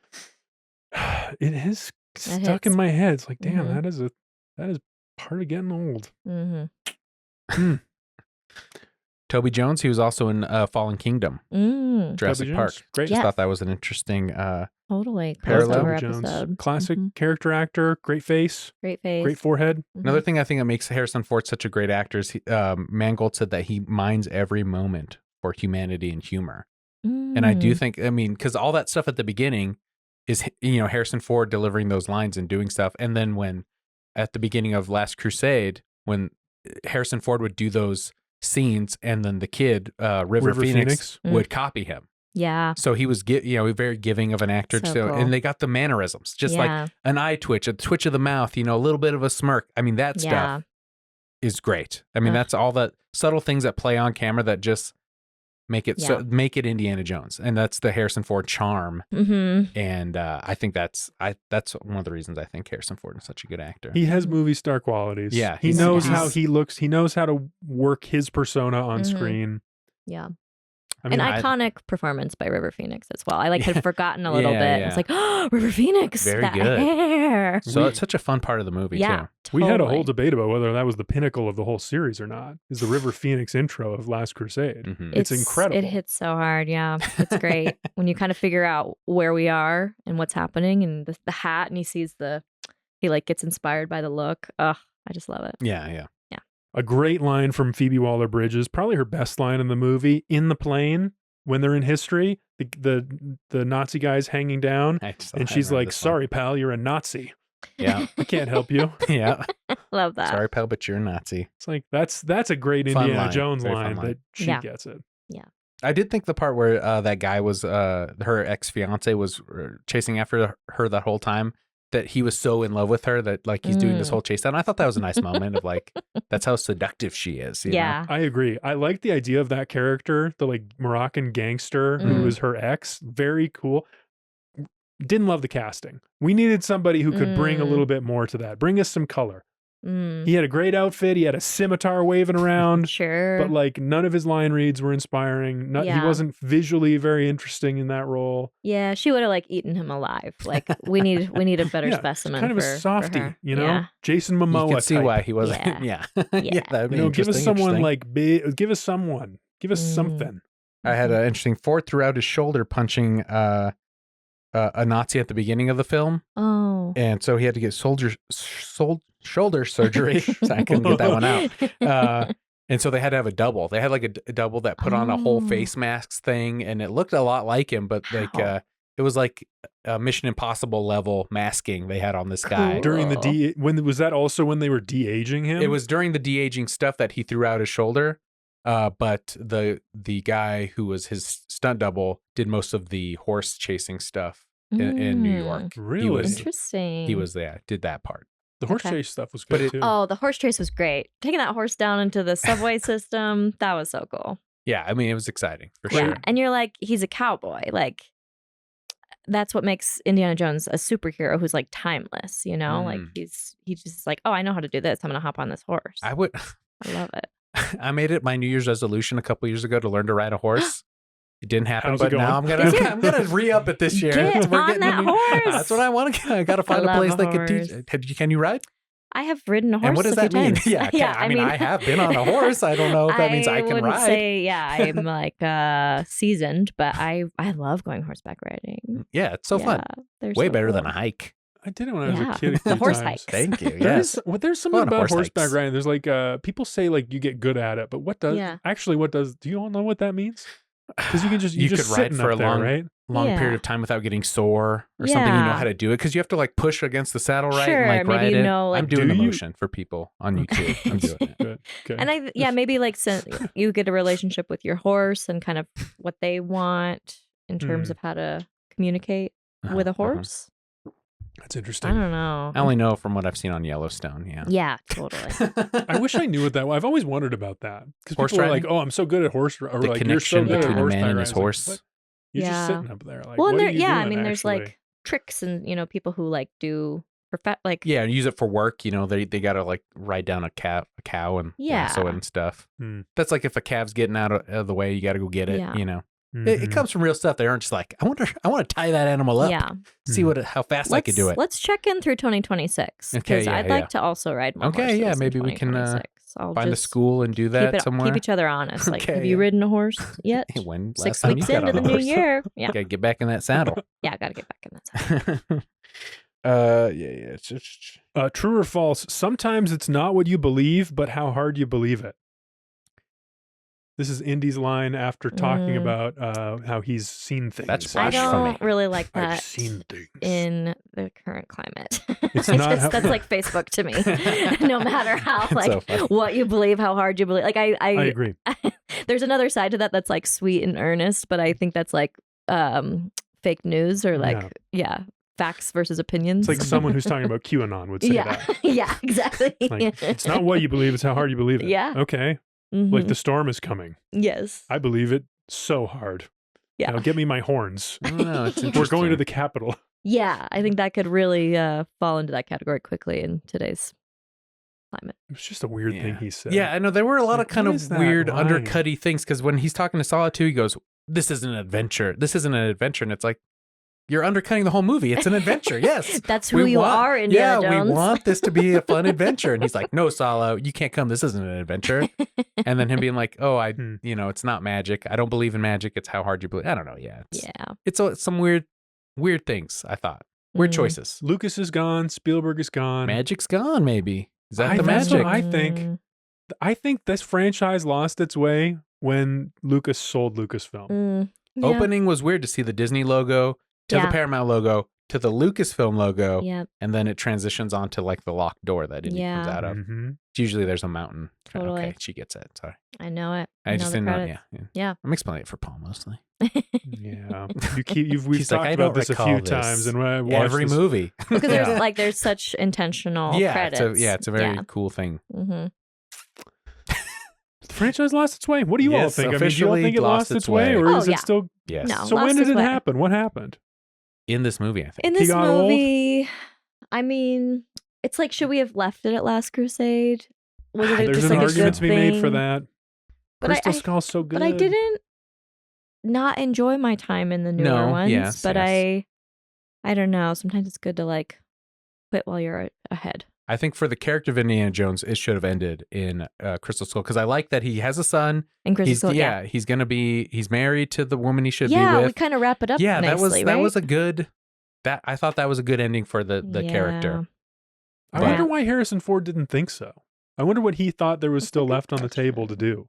is stuck in my head. It's like, damn, that is part of getting old. Toby Jones, he was also in Fallen Kingdom, Jurassic Park. Great. Just thought that was an interesting totally parallel. crossover Jones. episode. Classic character actor, great face, great forehead. Another thing I think that makes Harrison Ford such a great actor is Mangold said that he mines every moment for humanity and humor. And I do think, because all that stuff at the beginning is, Harrison Ford delivering those lines and doing stuff. And then when at the beginning of Last Crusade, when Harrison Ford would do those scenes and then the kid, River Phoenix would copy him. Yeah. So he was, very giving of an actor. So So cool. And they got the mannerisms, just like an eye twitch, a twitch of the mouth, a little bit of a smirk. That stuff is great. That's all the subtle things that play on camera that just make it make it Indiana Jones, and that's the Harrison Ford charm. And I think that's one of the reasons I think Harrison Ford is such a good actor. He has movie star qualities. Yeah, he knows how he looks. He knows how to work his persona on screen. Yeah. An iconic performance by River Phoenix as well. I had forgotten a little bit. Yeah. It's like, oh, River Phoenix, very that good hair. So it's such a fun part of the movie too. Totally. We had a whole debate about whether that was the pinnacle of the whole series or not. Is the River Phoenix intro of Last Crusade? It's incredible. It hits so hard. Yeah, it's great when you kind of figure out where we are and what's happening, and the hat, and he sees he gets inspired by the look. Ugh, I just love it. Yeah. A great line from Phoebe Waller-Bridges, probably her best line in the movie, in the plane when they're in history, the Nazi guy's hanging down, and she's like, "Sorry, pal, you're a Nazi. Yeah, I can't help you." Yeah, love that. Sorry, pal, but you're a Nazi. It's like that's a great Fun Indiana line. Jones Very line fun line. that she gets it. Yeah. I did think the part where that guy was her ex-fiance was chasing after her that whole time, that he was so in love with her that he's doing this whole chase down. I thought that was a nice moment of that's how seductive she is. You know? I agree. I like the idea of that character, the Moroccan gangster who was her ex. Very cool. Didn't love the casting. We needed somebody who could bring a little bit more to that. Bring us some color. He had a great outfit. He had a scimitar waving around. Sure. But none of his line reads were inspiring. He wasn't visually very interesting in that role. Yeah, she would have eaten him alive. We need a better specimen. Kind of a softie, her. Jason Momoa. You could see type. why he wasn't. Yeah. That'd be give us someone big. Give us someone. Give us something. I had an interesting Ford threw out his shoulder punching a Nazi at the beginning of the film. Oh. And so he had to get shoulder surgery. So I couldn't get that one out. And so they had to have a double. They had a double that put on a whole face mask thing, and it looked a lot like him, but it was like a Mission Impossible level masking they had on this guy. During when was that also when they were de-aging him? It was during the de-aging stuff that he threw out his shoulder. But the guy who was his stunt double did most of the horse chasing stuff in New York. Really? Interesting. He was there, did that part. The horse chase stuff was good too. Oh, the horse chase was great. Taking that horse down into the subway system, that was so cool. Yeah, it was exciting for sure. And you're like, he's a cowboy. That's what makes Indiana Jones a superhero who's timeless, he's just like, oh, I know how to do this. I'm gonna hop on this horse. I love it. I made it my New Year's resolution a couple years ago to learn to ride a horse. It didn't happen, How's but it now I'm gonna re-up it this year. Get on that horse. That's what I want to. I got to find a place that can teach. Can you ride? I have ridden a horse. And what does that mean? Times. Yeah, I mean, I have been on a horse. I don't know if that means I can wouldn't ride. Say, I'm seasoned, but I love going horseback riding. Yeah, it's so fun. Way better than a hike. I did it when I was a kid. The horse hikes. Thank you. Yes. There's something about horseback riding. There's people say you get good at it, but what does do you all know what that means? Because you can just you could ride for a long period of time without getting sore or something. You know how to do it because you have to push against the saddle and ride it. I'm doing the motion for people on YouTube. I'm doing it. Good. Okay. And maybe you get a relationship with your horse and kind of what they want in terms of how to communicate with a horse. That's interesting. I don't know. I only know from what I've seen on Yellowstone. Yeah. Yeah, totally. I wish I knew what that was. I've always wondered about that. Because people are like, oh, I'm so good at horse. Or the you're so good between at a man and his horse. You're just sitting up there. Well, what are you doing, there's tricks and, people who do yeah, use it for work. They got to ride down a cow and lasso it and stuff. That's if a calf's getting out of the way, you got to go get it, It comes from real stuff. They aren't just I want to tie that animal up. Yeah. See how fast I can do it. Let's check in through 2026. Okay, I'd like to also ride more horses maybe we can I'll find a just school and do that somewhere. keep each other honest. Like, Okay, have you ridden a horse yet? When 6 last time weeks you got into the on a new horse? year. Yeah, Gotta get back in that saddle. yeah, gotta get back in that saddle. Yeah. It's just... True or false? Sometimes it's not what you believe, but how hard you believe it. This is Indy's line after talking about how he's seen things. That's I blasphemy. don't really like that I've seen things. in the current climate. It's not how- that's like Facebook to me. No matter how So funny. what you believe, how hard you believe. Like I agree. There's another side to that that's like sweet and earnest, but I think that's like fake news or like facts versus opinions. It's like someone who's talking about QAnon would say that. Yeah, exactly. Like, it's not what you believe, it's how hard you believe it. Yeah. Okay. Mhm. Like the storm is coming. Yes. I believe it so hard. Yeah. Now get me my horns. I don't know. It's We're interesting. going to the Capitol. Yeah, I think that could really fall into that category quickly in today's climate. It was just a weird thing he said. Yeah, I know. There were a lot of Like, kind what of is that weird line? undercutty things because when he's talking to Salah too, he goes, "This isn't an adventure. This isn't an adventure." And it's like, you're undercutting the whole movie. It's an adventure. Yes. That's who you are, Indiana Jones. We want this to be a fun adventure. And he's like, "No, Salah, you can't come. This isn't an adventure." And then him being like, "Oh, it's not magic. I don't believe in magic. It's how hard you believe." I don't know. Yeah. It's some weird things, I thought. Weird choices. Lucas is gone. Spielberg is gone. Magic's gone, maybe. Is that the That's magic? what I think. I think this franchise lost its way when Lucas sold Lucasfilm. Yeah. Opening was weird to see the Disney logo to the Paramount logo to the Lucasfilm logo, and then it transitions onto like the locked door that Indy comes out of. Mm-hmm. Usually there's a mountain. Totally. Okay, she gets it. Sorry. I know it. I just know didn't the know. credits. Yeah. I'm explaining it for Paul mostly. Yeah, we've He's talked like, "I about don't this a recall few this times, and when I watched every this, movie. Because there's such intentional credits. It's a very cool thing. Mm-hmm. the franchise lost its way. What do you all think? I mean, do you all think it lost its way, or is it still? Yes. No, So lost when did its it way. happen? What happened? In this movie, I think. In He this got old? movie, I mean, it's like, should we have left it at Last Crusade? Was it There's just an like a argument good to be made for thing? that. But Crystal Skull's so good. But I didn't not enjoy my time in the newer ones. yes, but yes. I don't know. Sometimes it's good to like quit while you're ahead. I think for the character of Indiana Jones, it should have ended in Crystal Skull because I like that he has a son. In Crystal Skull, he's married to the woman he should be Yeah, with. we kind of wrap it up. Yeah, nicely, that right? was a good. I thought that was a good ending for the character. I wonder why Harrison Ford didn't think so. I wonder what he thought there was still left on the table to do.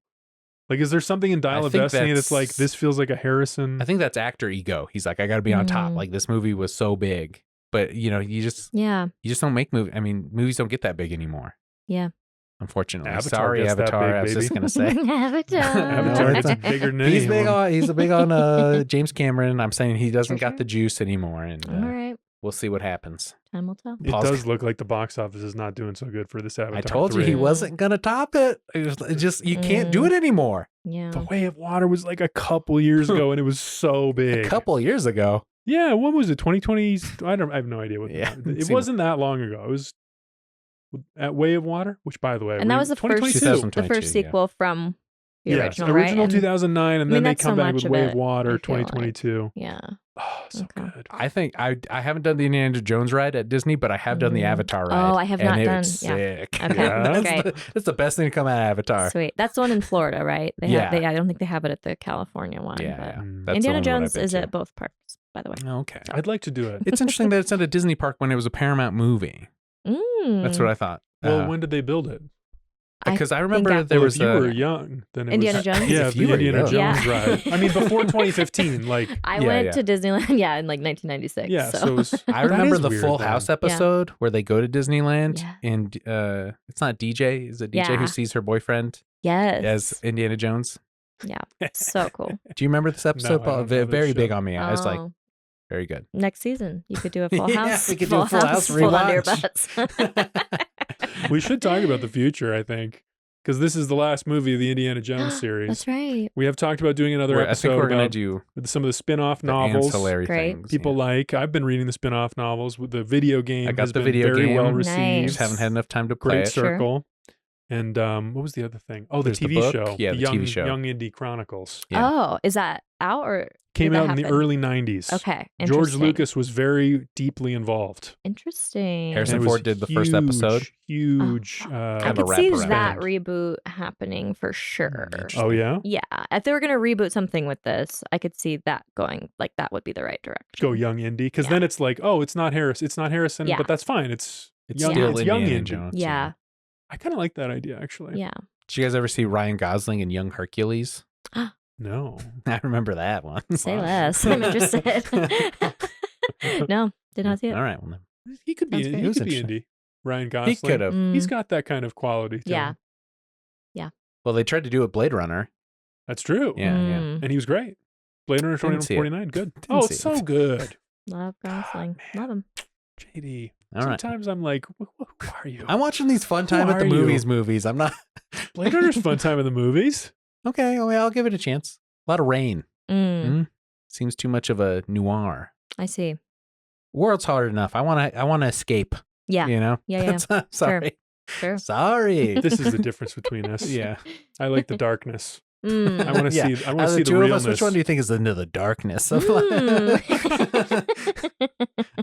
Like, is there something in Dial of Destiny that's like, this feels like a Harrison? I think that's actor ego. He's like, I got to be on top. Like, this movie was so big. But, you just don't make movies. I mean, movies don't get that big anymore. Yeah. Unfortunately. Avatar Sorry, gets that Avatar. big, I was just baby. going to say. Avatar. Avatar gets bigger than He's anyone. big on James Cameron. I'm saying he doesn't got the juice anymore. And All right. we'll see what happens. Time will tell. It does look like the box office is not doing so good for this Avatar. I told you 3. he wasn't going to top it. It just, you can't do it anymore. Yeah. The Way of Water was like a couple years ago, and it was so big. A couple years ago. Yeah, what was it? 2020? I have no idea what. Yeah, it wasn't that long ago. It was at Way of Water, which, by the way, And that was the first 2022, sequel from the original, original right? 2009, and then they that's come so back much with of Way it, of Water I feel like. 2022. Yeah. Oh, so good. I think I haven't done the Indiana Jones ride at Disney, but I have done the Avatar ride. Oh, I have not and done. It's sick. Okay, great. That's the best thing to come out of Avatar. Sweet. That's the one in Florida, right? Yeah. I don't think they have it at the California one. Yeah, but yeah. That's the Indiana one what I've Jones been is to. at both parks, by the way. Okay. I'd like to do it. It's interesting that it's at a Disney park when it was a Paramount movie. That's what I thought. Well, when did they build it? Because I remember there was if you were young, then it Indiana was, Jones? Yeah, If the you were Indiana young. Jones Yeah. ride. I mean, before 2015, like I went to Disneyland, in like 1996. yeah. So, So it was, I that remember is the weird Full then. House episode where they go to Disneyland Yeah. and it's not DJ. Is it DJ Yeah. who sees her boyfriend yes. as Indiana Jones? Yeah. So cool. Do you remember this episode? I Paul? don't know this Very big show. on me. I was like, Oh. very good. Next season, you could do a full Yeah, house. we could do a Full House Full under your rewatch. butts. We should talk about the future, I think, because this is the last movie of the Indiana Jones series. That's right. We have talked about doing another I think episode we're gonna about do some of the spin-off the novels ancillary Great. things. people like. I've been reading the spin-off novels. With the video game I got has the been video very game. well Nice. received. Just haven't had enough time to play Great it. Sure. Circle. And what was the other thing? Oh, the There's the TV book. show. Yeah, the TV show. Young Indy Chronicles. Yeah. Oh, is that out or Came did that out in the happen? early 90s. Okay, George interesting. Lucas was very deeply involved. Interesting. Harrison And it was Ford did the first episode. Huge. I Kind of could a see wraparound. that reboot happening for sure. Oh, yeah? Yeah. If they were going to reboot something with this, I could see that going, like, that would be the right direction. Go Young Indy. Because then it's like, oh, it's not Harrison, Yeah. but that's fine. It's young, still it's young Indiana Indy. Jones. Yeah. I kind of like that idea, actually. Yeah. Did you guys ever see Ryan Gosling in Young Hercules? No. I remember that one. Say Wow. less. I'm interested. No, did not see it. All right. Well, then. He could be, Sounds great. he was could be interesting. Indy. Ryan Gosling. He could have. He's got that kind of quality to Yeah. him. Well, they tried to do it Blade Runner. That's true. Yeah, yeah. Mm. And he was great. Blade Runner Didn't see it. 2049. Good. Didn't Oh, see it's it. so good. Love Gosling. Love him. JD. All right. Sometimes I'm like, who are you? I'm watching these fun time at the are you? movies. I'm not. Blade Runner's fun time in the movies. Okay, well, I'll give it a chance. A lot of rain. Mm, Seems too much of a noir. I see. World's hard enough. I want to escape. Yeah. You know. Yeah, yeah. That's- sorry. Sure. Sorry. This is the difference between us. Yeah. I like the darkness. I Mm. want to Yeah. see. I want Out to of see the the two of realness. us, which one do you think is into the darkness of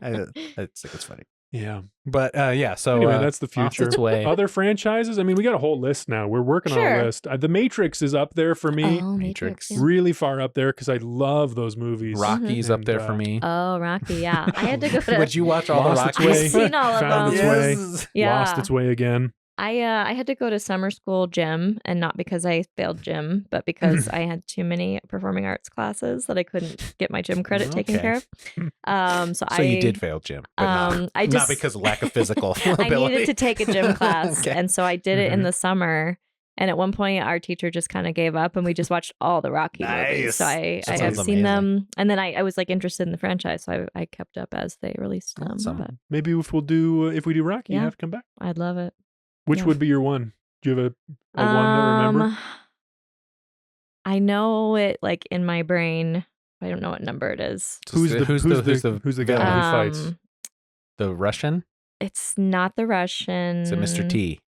I just think it's funny. Yeah. But yeah, so Anyway, that's the off future. its way. Other franchises. I mean, we got a whole list now. We're working on Sure. a list. The Matrix is up there for me. Oh, Matrix. yeah. Really far up there because I love those movies. Rocky's up there for And, me. Oh, Rocky. Yeah. I had to go to. Would you watch all the Lost its Rockies? way, I've seen all of found them. its way, Yes. Yeah. lost its way again. I had to go to summer school gym, and not because I failed gym, but because I had too many performing arts classes that I couldn't get my gym credit taken Okay. care of. So you did fail gym, but not, I not just because of lack of physical I ability. needed to take a gym class, Okay. and so I did it in Mhm. the summer. And at one point, our teacher just kind of gave up, and we just watched all the Rocky movies. So I That have sounds seen amazing. them, and then I was like interested in the franchise, so I kept up as they released them. Awesome. But Maybe if we do Rocky, you Yeah. have to come back. I'd love it. Which Yeah. would be your one? Do you have a one that remember? I know it like in my brain. I don't know what number it is. Who's the guy villain? who fights? The Russian? It's not the Russian. Is it Mr. T?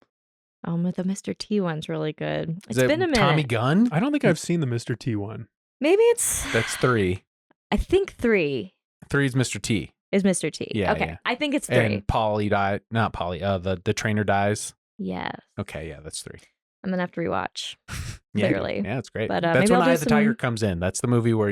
Oh, the Mr. T one's really good. Is It's it been a minute. Tommy Gunn? I don't think I've seen the Mr. T one. Maybe it's. That's 3. I think 3 3 is Mr. T. is Mr. T. Yeah, Okay. yeah. I think it's 3. And Polly died. Not Polly. The trainer dies. Yes. Okay, yeah, that's 3. I'm gonna have to rewatch. Yeah, Clearly. Yeah, it's great. But, that's maybe when I'll do Eye of the Tiger some- comes in. That's the movie where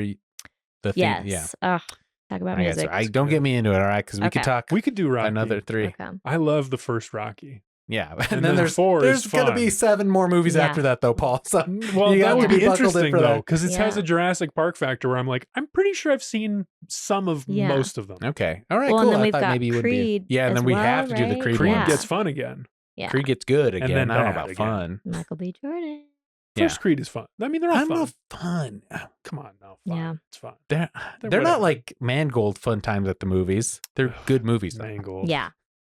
the theme. Yes. Yeah. Ugh, talk about I guess music. I don't get me into it, all right? Because we could Okay. talk We could do Rocky. another 3. Okay. I love the first Rocky. Yeah, And and then then there's 4 there's is gonna fun. be 7 more movies Yeah. after that, though, Paul. So Well, you that got would to be buckled in interesting for though, that. because it has Yeah. a Jurassic Park factor where I'm like, I'm pretty sure I've seen some of Yeah. most of them. Okay, all right, Well, and cool. then I we've thought got maybe it would Creed be. Yeah, and as then we well, have to do the right? Creed Creed ones. gets fun again. Yeah. Creed gets good again. then I don't know bad about again. fun. Michael B. Jordan. Yeah. First Creed is fun. I mean, they're all I don't fun. know, fun. Come on, no, fun. Yeah. It's fun. They're They're not whatever. like Mangold fun times at the movies. They're good movies. Though. Mangled. Yeah.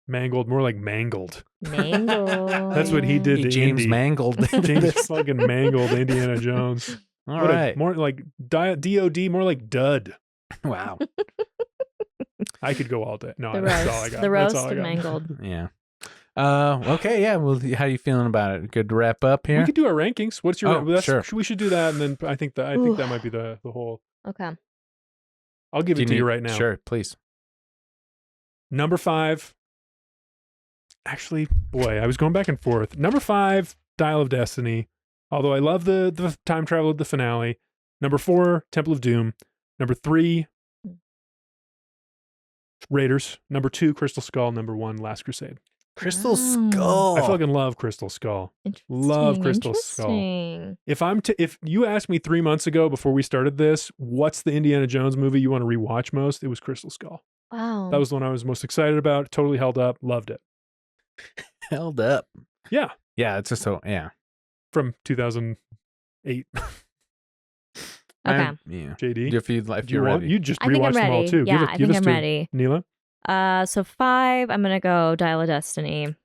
Mangled, more like mangled. Mango. That's what he did Hey, to James Indy. Mangold. James fucking mangled Indiana Jones. All What a- right. more like DOD, more like dud. Wow. I could go all day. No, The that's all I roast. got. The That's roast all I of got. Mangled. Yeah. Okay. Yeah. Well, how you feeling about it? Good to wrap up here. We could do our rankings. What's your? Oh, sure. We should do that, and then I think that Ooh. might be the whole. Okay. I'll give Do it to need- you right now. Sure, please. Number 5. Actually, boy, I was going back and forth. Number 5, Dial of Destiny. Although I love the time travel at the finale. Number 4, Temple of Doom. Number 3, Raiders. Number 2, Crystal Skull. Number 1, Last Crusade. Crystal Wow. Skull. I fucking love Crystal Skull. Love Crystal Skull. Interesting. If you asked me 3 months ago before we started this, what's the Indiana Jones movie you want to rewatch most? It was Crystal Skull. Wow. That was the one I was most excited about. Totally held up. Loved it. held up. Yeah. Yeah. It's just so. Yeah. From 2008. Okay. Yeah. JD. If you're ready. You just I think I'm rewatched them all ready. too. Yeah, give I us think I'm two. ready. Neyla? So 5, I'm gonna go Dial of Destiny.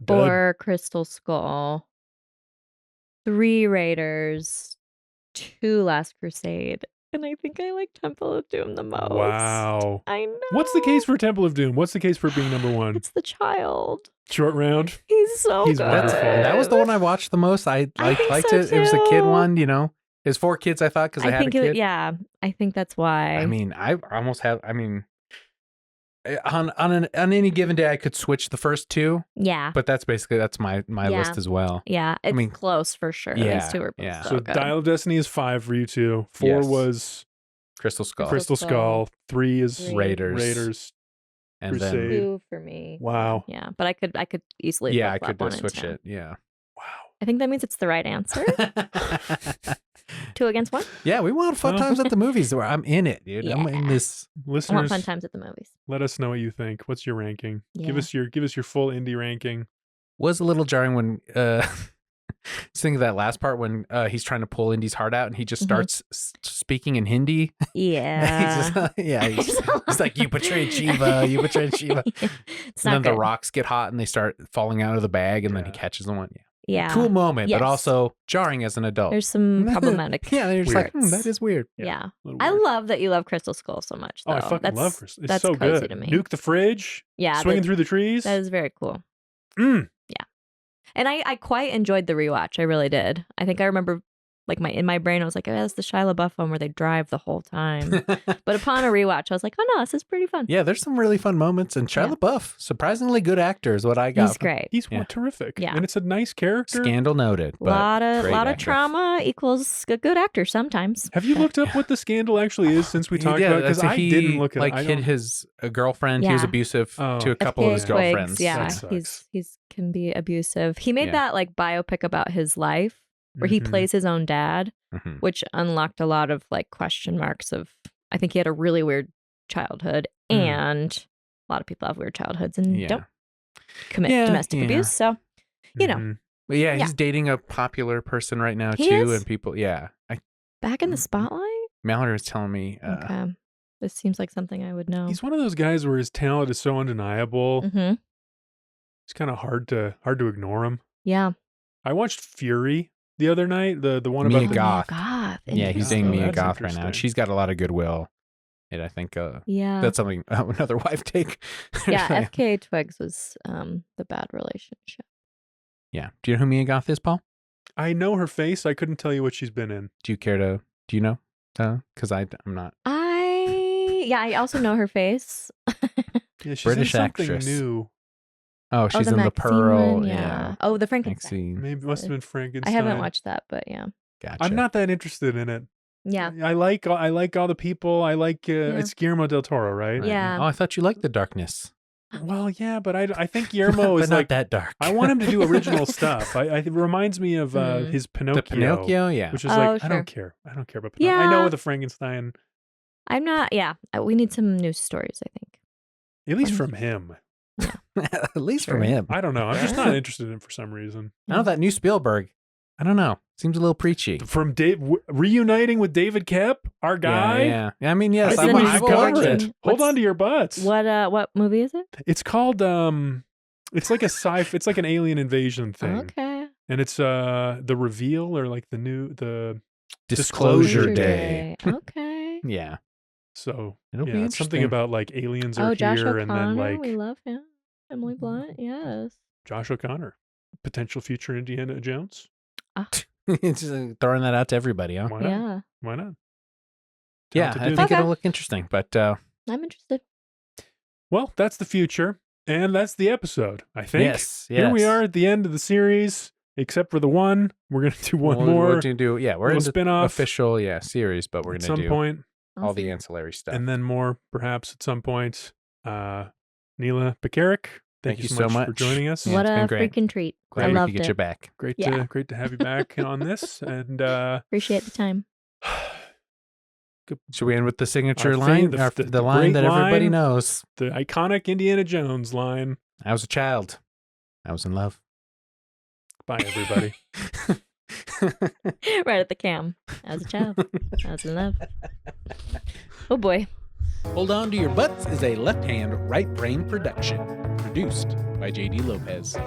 Dud. 4, Crystal Skull. 3, Raiders. 2, Last Crusade. And I think I like Temple of Doom the most. Wow. I know. What's the case for Temple of Doom? What's the case for being number one? It's the child. Short round. He's so He's good. wonderful. That was the one I watched the most. I think liked so, it. It was a kid too. one, you know. There's 4 kids, I thought, because I had a kid. I think that's why. I mean, I almost have. I mean, on any given day, I could switch the first 2. Yeah. But that's my list as well. Yeah. It's close for sure. These 2 are both so good. Dial of Destiny is 5 for you 2. 4 was Crystal Skull. Crystal Skull. 3 is Raiders. And Crusade. then 2 for me. Wow. Yeah, but I could easily. Yeah, I flip-flop could 1 and switch 10. it. Yeah. Wow. I think that means it's the right answer. 2 against 1. Yeah, we want fun times at the movies. Where I'm in it, dude. Yeah. I'm in this. Listeners, I want fun times at the movies. let us know what you think. What's your ranking? Yeah. Give us your full indie ranking. Was a little jarring when think of that last part when he's trying to pull Indy's heart out and he just starts speaking in Hindi. Yeah. He's like, you betrayed Shiva, you betrayed Shiva. It's And then not the good. rocks get hot and they start falling out of the bag and then he catches the one. Yeah. Cool moment, Yes. but also jarring as an adult. There's some problematic. Yeah, there's like, parts. that is weird. Yeah. A little I weird. love that you love Crystal Skull so much. Though. Oh, I fucking love Crystal. It's that's so cozy good. to me. Nuke the fridge. Yeah. Swinging through the trees. That is very cool. Mm. Yeah. And I quite enjoyed the rewatch. I really did. I think I remember, like, in my brain, I was like, oh, that's the Shia LaBeouf one where they drive the whole time. But upon a rewatch, I was like, oh, no, this is pretty fun. Yeah, there's some really fun moments. And Shia LaBeouf, surprisingly good actor is what I got. He's great. He's terrific. Yeah. And it's a nice character. Scandal noted. A lot of great actor. trauma equals a good actor sometimes. Have you looked up what the scandal actually is since we talked about it? Because so I he, didn't look at like, it. I hit don't- his girlfriend. He was Yeah. abusive to a couple FKA of his Twigs, girlfriends. Yeah, That sucks. he's can be abusive. He made Yeah. that like biopic about his life where he Mhm. plays his own dad, Mhm. which unlocked a lot of like question marks of. I think he had a really weird childhood, and a lot of people have weird childhoods and don't commit domestic abuse. So, you know, Mhm. But yeah, he's dating a popular person right now He too, is? and people. Yeah, back in the spotlight. Mallory was telling me. Okay, this seems like something I would know. He's one of those guys where his talent is so undeniable. Mm-hmm. It's kind of hard to ignore him. Yeah. I watched Fury the other night. The one Mia about the Goth. Goth. Yeah, he's dating Oh, Mia that's Goth right now, and interesting. she's got a lot of goodwill. And I think Yeah. that's something another wife take. Yeah. FKA Twigs was the bad relationship. Yeah. Do you know who Mia Goth is, Paul? I know her face. I couldn't tell you what she's been in. Do you care to? Do you know? Because I'm not. I also know her face. Yeah, she's British in something actress. new. Oh, she's the in the Maxine Pearl. one, Yeah. Oh, the Frankenstein. Maxine. Maybe it must have been Frankenstein. I haven't watched that, but yeah. Gotcha. I'm not that interested in it. Yeah. I like all the people. I like it's Guillermo del Toro, right? Yeah. Oh, I thought you liked The Darkness. Well, yeah, but I think Guillermo but is not like that dark. I want him to do original stuff. It reminds me of his Pinocchio. The Pinocchio, yeah. Which is Oh, like, I sure. don't care. I don't care about Pinocchio. Yeah. I know the Frankenstein, I'm not. Yeah. We need some news stories, I think. at least from him. At least from Sure. him. I don't know. I'm just not interested in him for some reason. I know that new Spielberg. I don't know. Seems a little preachy. From reuniting with David Koepp, our guy. Yeah. I mean, yes, It's I'm in his I've watch covered direction. it. Hold What's- on to your butts. What movie is it? It's called it's like a it's like an alien invasion thing. Okay. And it's the reveal or like the Disclosure Disclosure Day. Okay. Yeah. so It'll yeah, be it's something interesting. about like aliens Oh, are Josh here O'Connor. and then like We love him. Emily Blunt. Yes. Josh O'Connor, potential future Indiana Jones. Just throwing that out to everybody, huh? Why not? Yeah. Why not? Yeah, Talented I dude. think Okay. it'll look interesting. But I'm interested. Well, that's the future, and that's the episode. I think. yes, Here we yes. are at the end of the series, except for the one. We're gonna do one We're more going to do, we're little in the spin-off official, series, but we're at going some to do point, all the Awesome. ancillary stuff. and then more perhaps at some point. Neyla Pekarek, thank you so much for joining us. Yeah, What it's been a great. freaking treat. Glad I we loved could get it. you back. Great Yeah. to have you back on this, and Appreciate the time. Should we end with the signature Our line? thing, the the line great that everybody line. knows. the iconic Indiana Jones line. I was a child. I was in love. Bye, everybody. Right at the cam. As a child. I was in love. Oh boy. Hold On to Your Butts is a left hand, right brain production. Produced by JD Lopez.